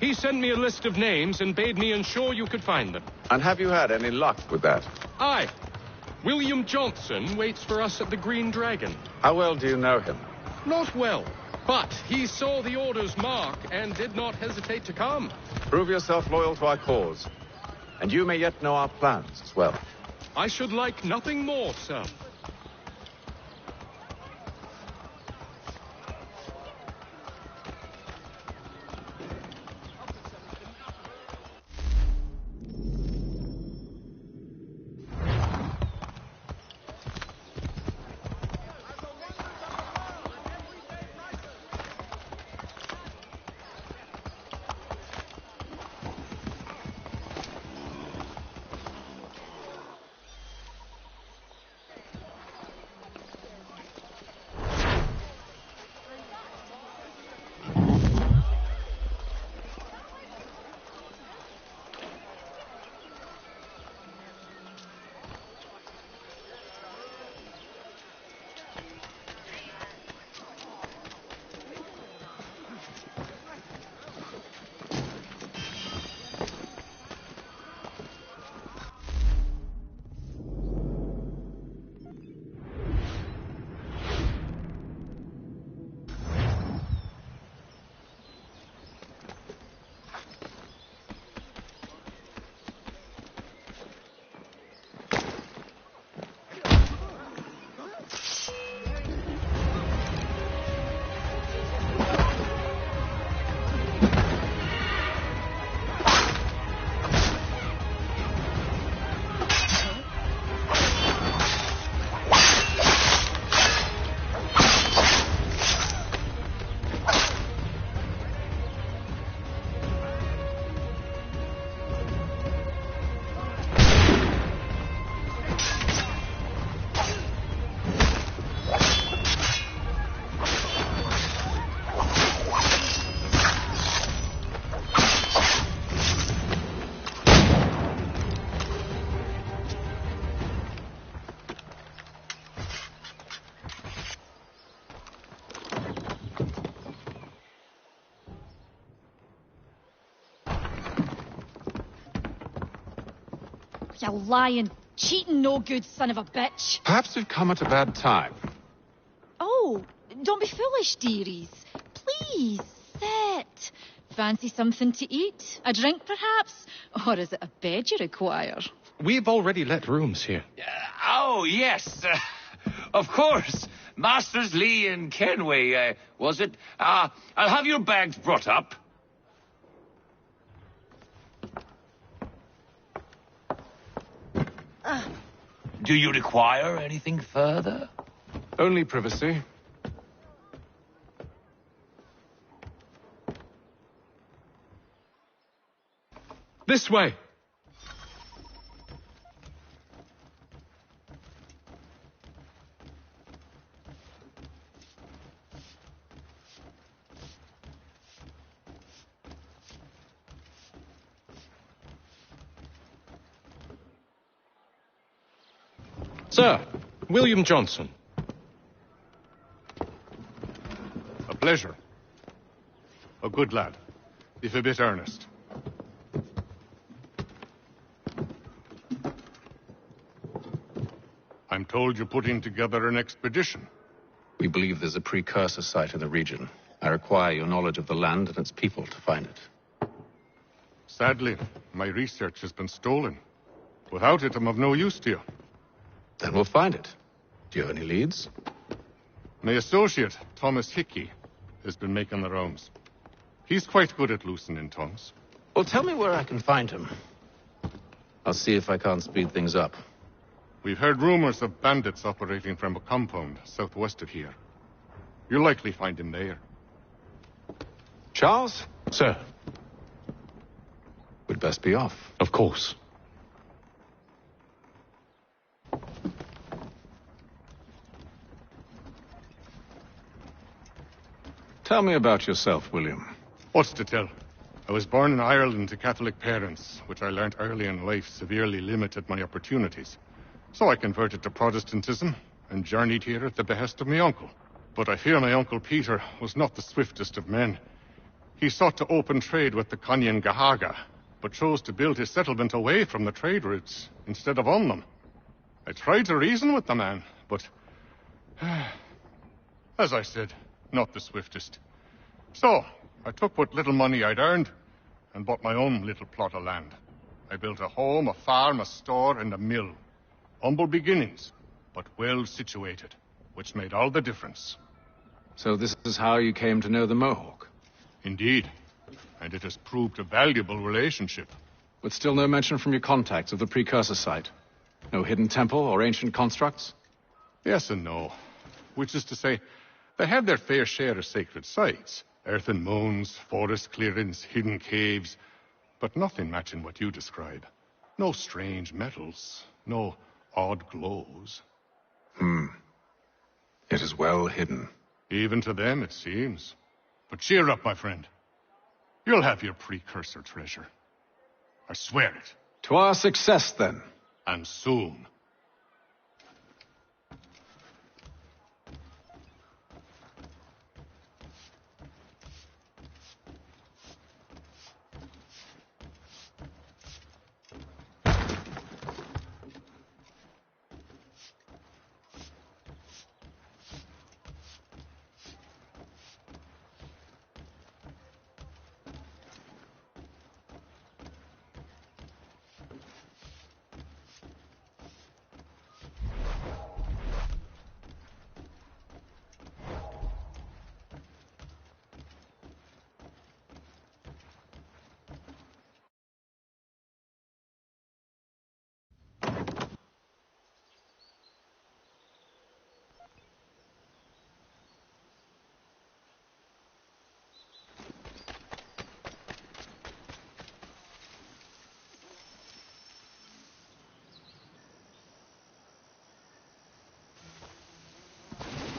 He sent me a list of names and bade me ensure you could find them. And have you had any luck with that? Aye. William Johnson waits for us at the Green Dragon. How well do you know him? Not well, but he saw the order's mark and did not hesitate to come. Prove yourself loyal to our cause. And you may yet know our plans as well. I should like nothing more, sir. You lying, cheating, no good son of a bitch. Perhaps we've come at a bad time. Oh, don't be foolish, dearies. Please, sit. Fancy something to eat? A drink, perhaps? Or is it a bed you require? We've already let rooms here. Oh, yes. Of course. Masters Lee and Kenway, was it? I'll have your bags brought up. Do you require anything further? Only privacy. This way. Sir, William Johnson. A pleasure. A good lad, if a bit earnest. I'm told you're putting together an expedition. We believe there's a precursor site in the region. I require your knowledge of the land and its people to find it. Sadly, my research has been stolen. Without it, I'm of no use to you. Then we'll find it. Do you have any leads? My associate, Thomas Hickey, has been making the rounds. He's quite good at loosening tongues. Well, tell me where I can find him. I'll see if I can't speed things up. We've heard rumors of bandits operating from a compound southwest of here. You'll likely find him there. Charles? Sir. We'd best be off. Of course. Tell me about yourself, William. What's to tell? I was born in Ireland to Catholic parents, which I learnt early in life severely limited my opportunities. So I converted to Protestantism and journeyed here at the behest of my uncle. But I fear my uncle Peter was not the swiftest of men. He sought to open trade with the Conyan Gahaga, but chose to build his settlement away from the trade routes instead of on them. I tried to reason with the man, but as I said, not the swiftest. So, I took what little money I'd earned and bought my own little plot of land. I built a home, a farm, a store, and a mill. Humble beginnings, but well situated, which made all the difference. So this is how you came to know the Mohawk? Indeed, and it has proved a valuable relationship. But still no mention from your contacts of the precursor site? No hidden temple or ancient constructs? Yes and no. Which is to say, they have their fair share of sacred sites. Earthen mounds, forest clearings, hidden caves. But nothing matching what you describe. No strange metals. No odd glows. It is well hidden. Even to them, it seems. But cheer up, my friend. You'll have your precursor treasure. I swear it. To our success, then. And soon.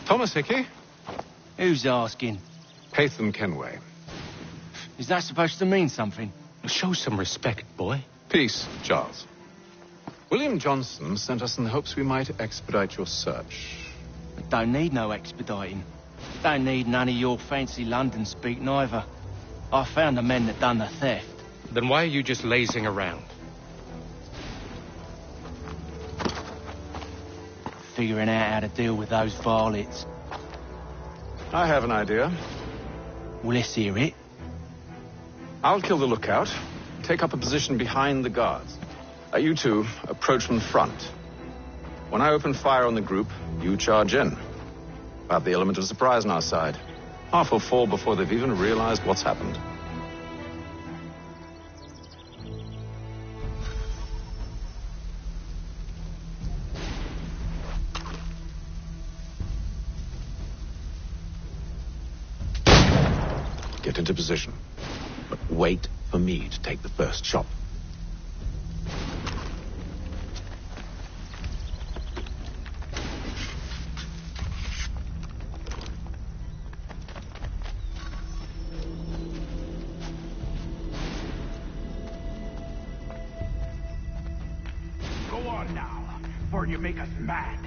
Thomas Hickey? Who's asking? Haytham Kenway. Is that supposed to mean something? Show some respect, boy. Peace, Charles. William Johnson sent us in the hopes we might expedite your search. Don't need no expediting. Don't need none of your fancy London speak neither. I found the men that done the theft. Then why are you just lazing around? figuring out how to deal with those varlets. I have an idea. Well, let's hear it. I'll kill the lookout, take up a position behind the guards. You two approach from the front. When I open fire on the group, you charge in. We'll have the element of surprise on our side. Half will fall before they've even realized what's happened. Get into position. But wait for me to take the first shot. Go on now, before you make us mad.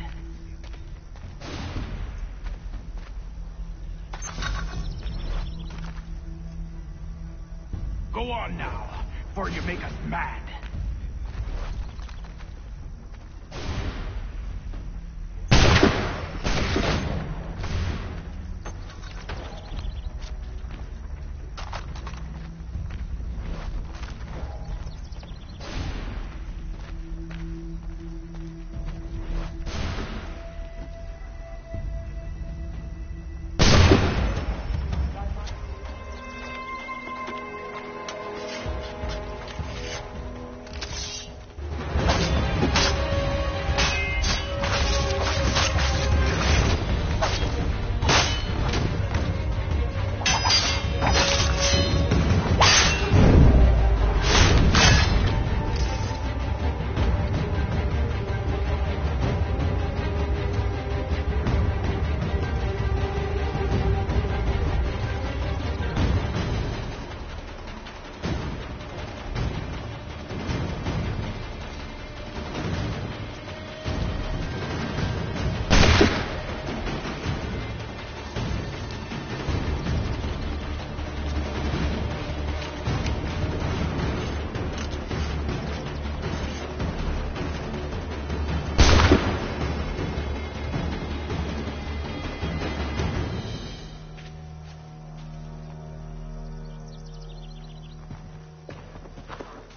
Go on now, before you make us mad.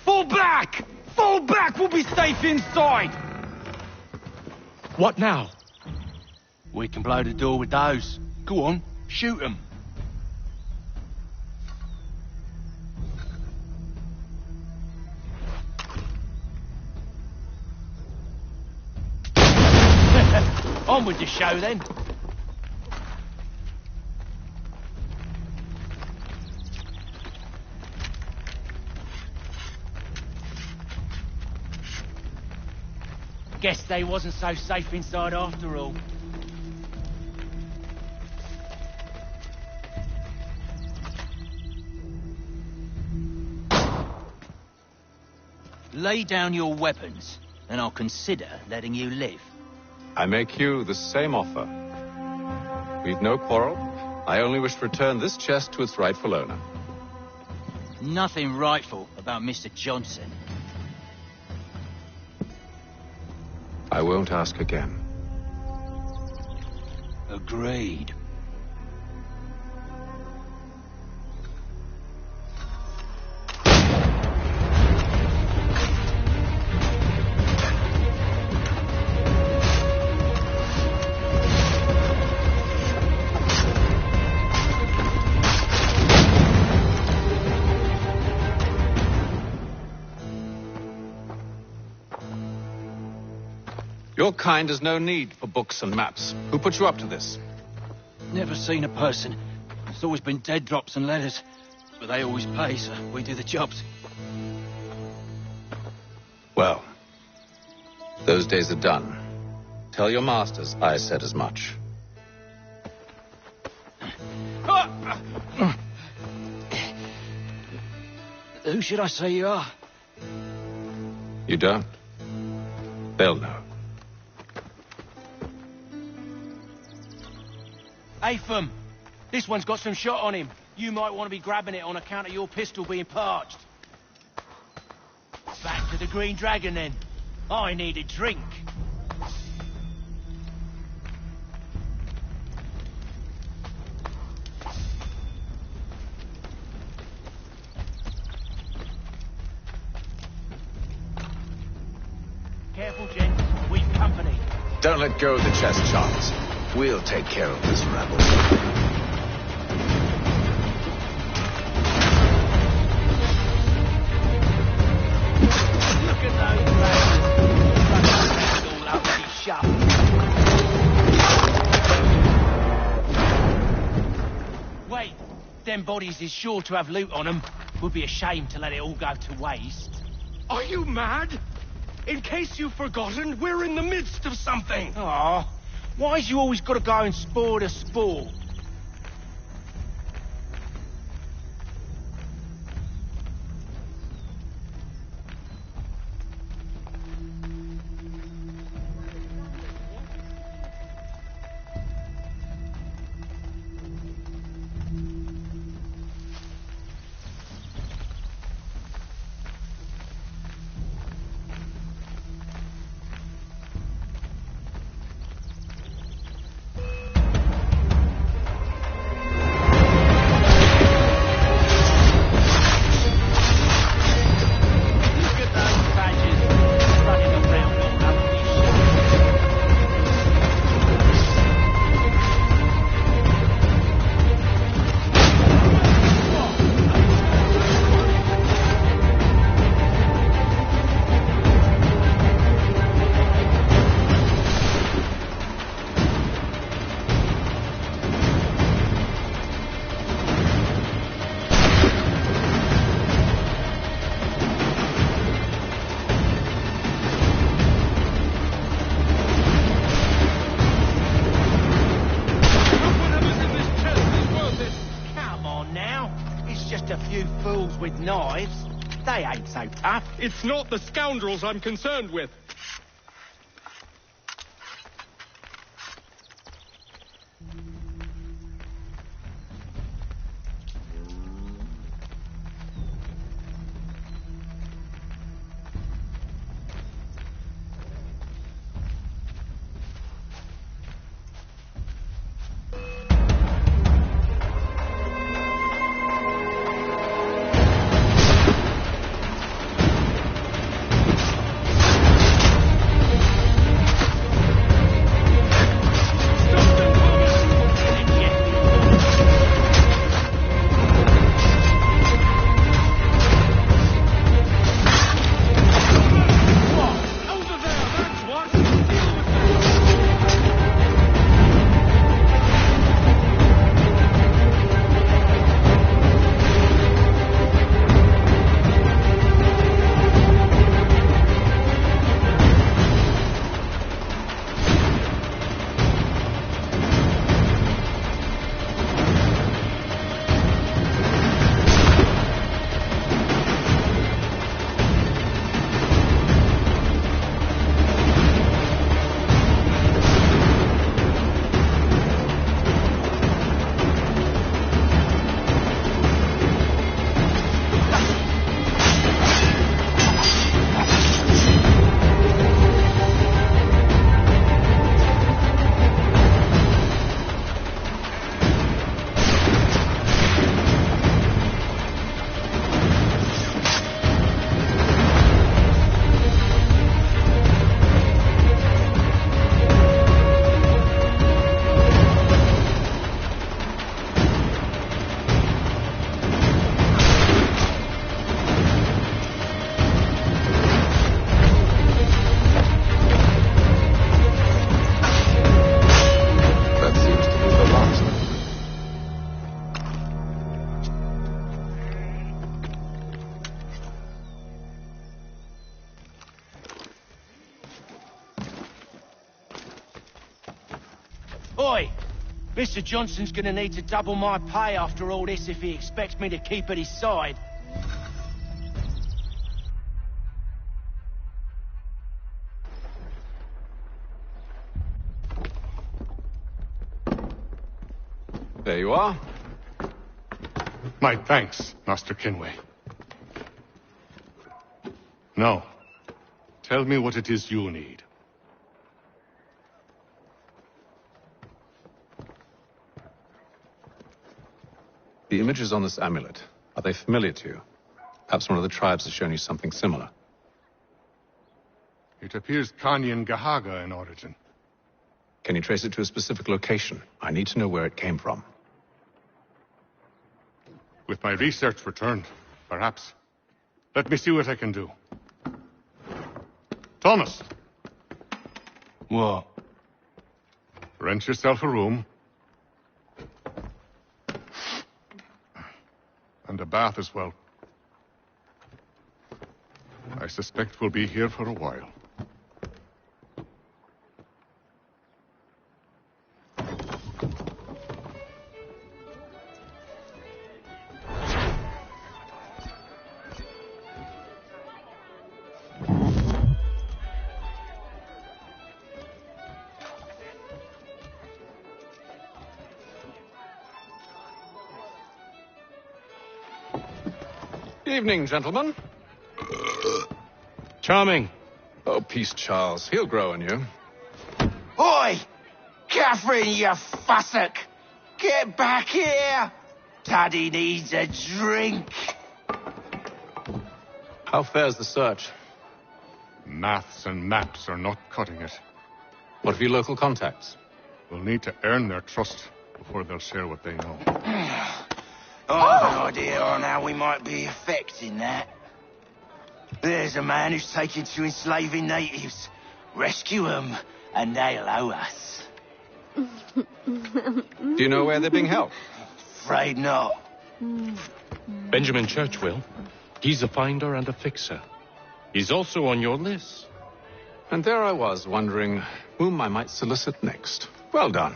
Fall back! Fall back! We'll be safe inside! What now? We can blow the door with those. Go on, shoot them. On with the show then. Guess they wasn't so safe inside after all. Lay down your weapons, and I'll consider letting you live. I make you the same offer. We've no quarrel. I only wish to return this chest to its rightful owner. Nothing rightful about Mr. Johnson. I won't ask again. Agreed. Your kind has no need for books and maps. Who put you up to this? Never seen a person. It's always been dead drops and letters. But they always pay, so we do the jobs. Well, those days are done. Tell your masters I said as much. Who should I say you are? You don't? They'll know. Atham, this one's got some shot on him. You might want to be grabbing it on account of your pistol being parched. Back to the Green Dragon, then. I need a drink. Don't let go of the chest, Charles. We'll take care of this rebel. Look at those bastards. All up to shove. Wait, them bodies is sure to have loot on them. Would be a shame to let it all go to waste. Are you mad? In case you've forgotten, we're in the midst of something. Aw, why's you always got to go and spoil the sport? With knives. They ain't so tough. It's not the scoundrels I'm concerned with. Oi! Mr. Johnson's gonna need to double my pay after all this if he expects me to keep at his side. There you are. My thanks, Master Kinway. Now, tell me what it is you need. The images on this amulet, are they familiar to you? Perhaps one of the tribes has shown you something similar. It appears Kanyan Gahaga in origin. Can you trace it to a specific location? I need to know where it came from. With my research returned, perhaps. Let me see what I can do. Thomas! What? Rent yourself a room. And a bath as well. I suspect we'll be here for a while. Evening, gentlemen. Charming. Oh, peace, Charles. He'll grow on you. Oi! Catherine, you fussock! Get back here! Daddy needs a drink. How fares the search? Maths and maps are not cutting it. What of your local contacts? We'll need to earn their trust before they'll share what they know. I have an idea on how we might be affecting that. There's a man who's taken to enslaving natives. Rescue them, and they'll owe us. Do you know where they're being held? Afraid not. Benjamin Churchwill. He's a finder and a fixer. He's also on your list. And there I was, wondering whom I might solicit next. Well done.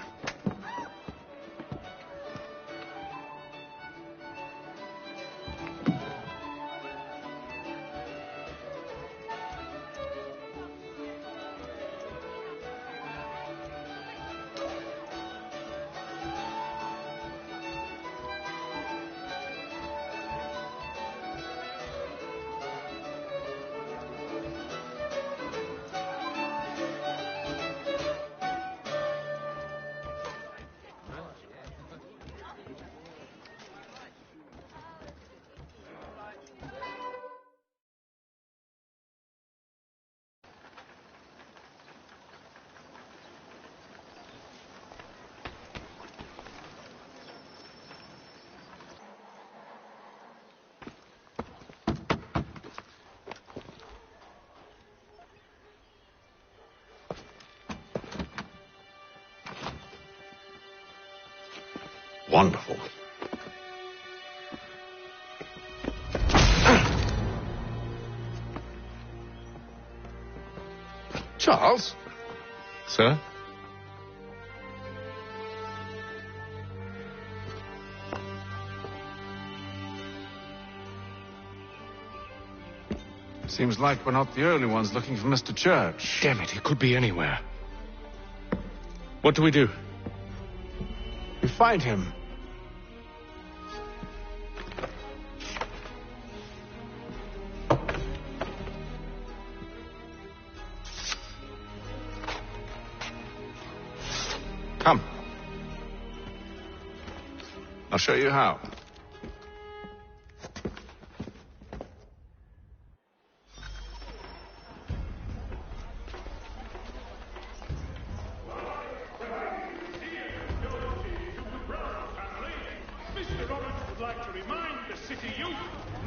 Wonderful. Charles? Sir? Seems like we're not the only ones looking for Mr. Church. Damn it, he could be anywhere. What do we do? We find him. Come. I'll show you how. Mr. Roberts would like to remind the city youth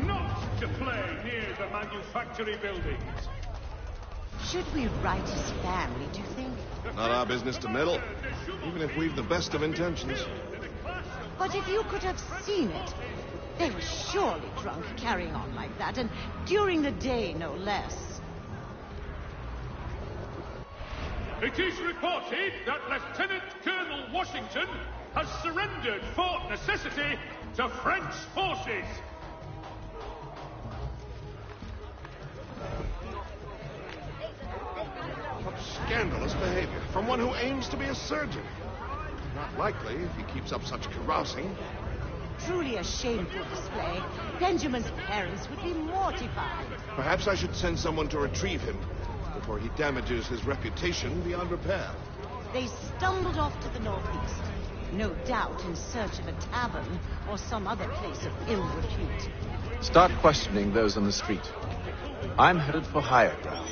not to play near the manufactory buildings. Should we write his family, do you think? Not our business to meddle, even if we've the best of intentions. But if you could have seen it, they were surely drunk carrying on like that, and during the day, no less. It is reported that Lieutenant Colonel Washington has surrendered Fort Necessity to French forces. Such scandalous behavior from one who aims to be a surgeon. Not likely if he keeps up such carousing. Truly a shameful display. Benjamin's parents would be mortified. Perhaps I should send someone to retrieve him before he damages his reputation beyond repair. They stumbled off to the northeast, no doubt in search of a tavern or some other place of ill repute. Start questioning those on the street. I'm headed for higher ground.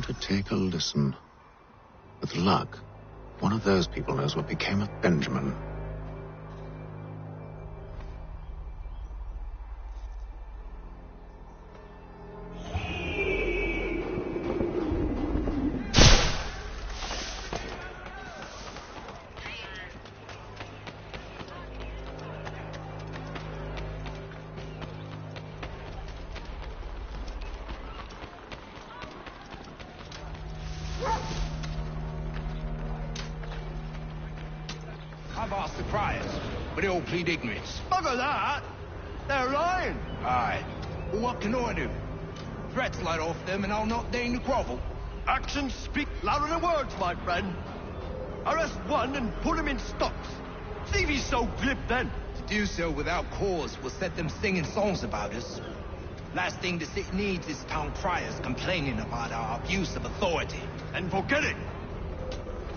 to take a listen. With luck, one of those people knows what became of Benjamin. I've asked the criers, but they all plead ignorance. Bugger that! They're lying! Aye. Well, what can I do? Threats light off them and I'll not deign to grovel. Actions speak louder than words, my friend. Arrest one and put him in stocks. See if he's so glib then. To do so without cause will set them singing songs about us. Last thing the city needs is town criers complaining about our abuse of authority. And forget it.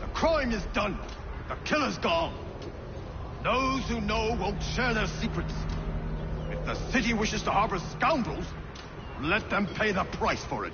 The crime is done. The killer's gone. Those who know won't share their secrets. If the city wishes to harbor scoundrels, let them pay the price for it.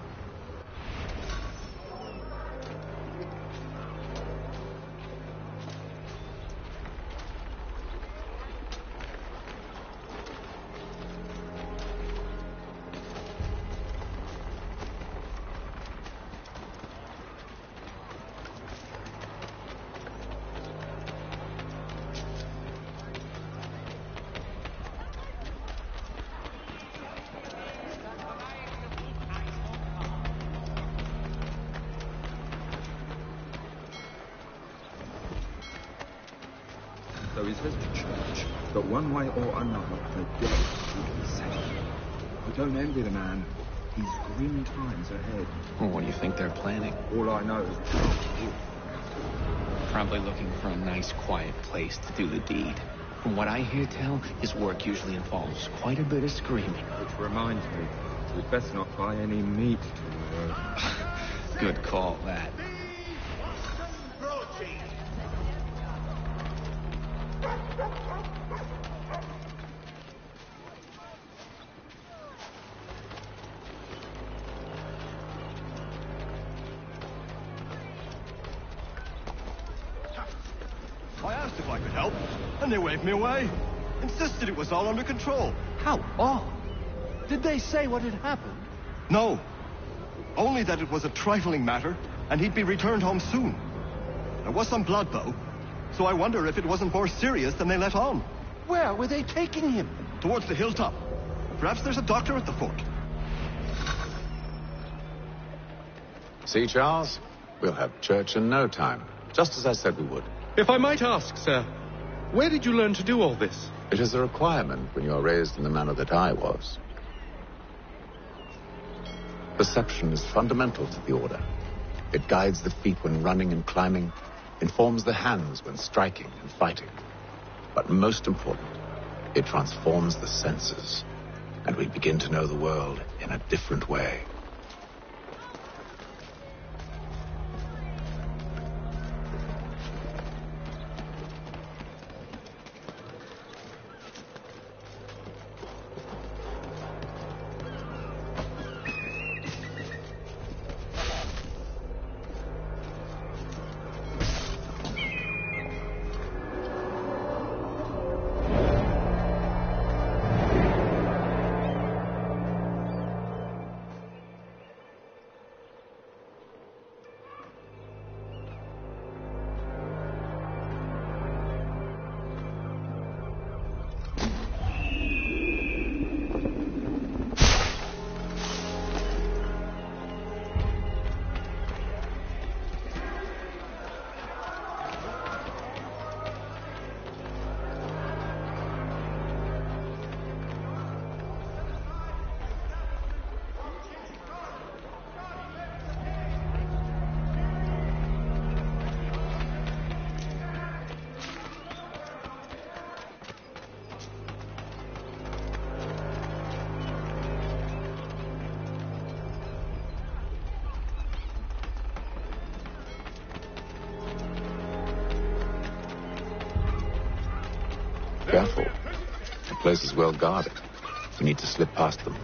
So he says to church that one way or another the dead should be settled. I don't envy the man. He's grim times ahead. Well, what do you think they're planning? All I know is Probably looking for a nice, quiet place to do the deed. From what I hear tell, his work usually involves quite a bit of screaming. which reminds me, we'd best not buy any meat tomorrow. Good call, that. I asked if I could help, and they waved me away. Insisted it was all under control. How odd. Did they say what had happened? No. Only that it was a trifling matter, and he'd be returned home soon. There was some blood, though, so I wonder if it wasn't more serious than they let on. Where were they taking him? Towards the hilltop. Perhaps there's a doctor at the fort. See, Charles? We'll have church in no time, just as I said we would. If I might ask, sir, where did you learn to do all this? It is a requirement when you are raised in the manner that I was. Perception is fundamental to the order. It guides the feet when running and climbing, informs the hands when striking and fighting. But most important, it transforms the senses, and we begin to know the world in a different way. Careful. The place is well guarded. We need to slip past them.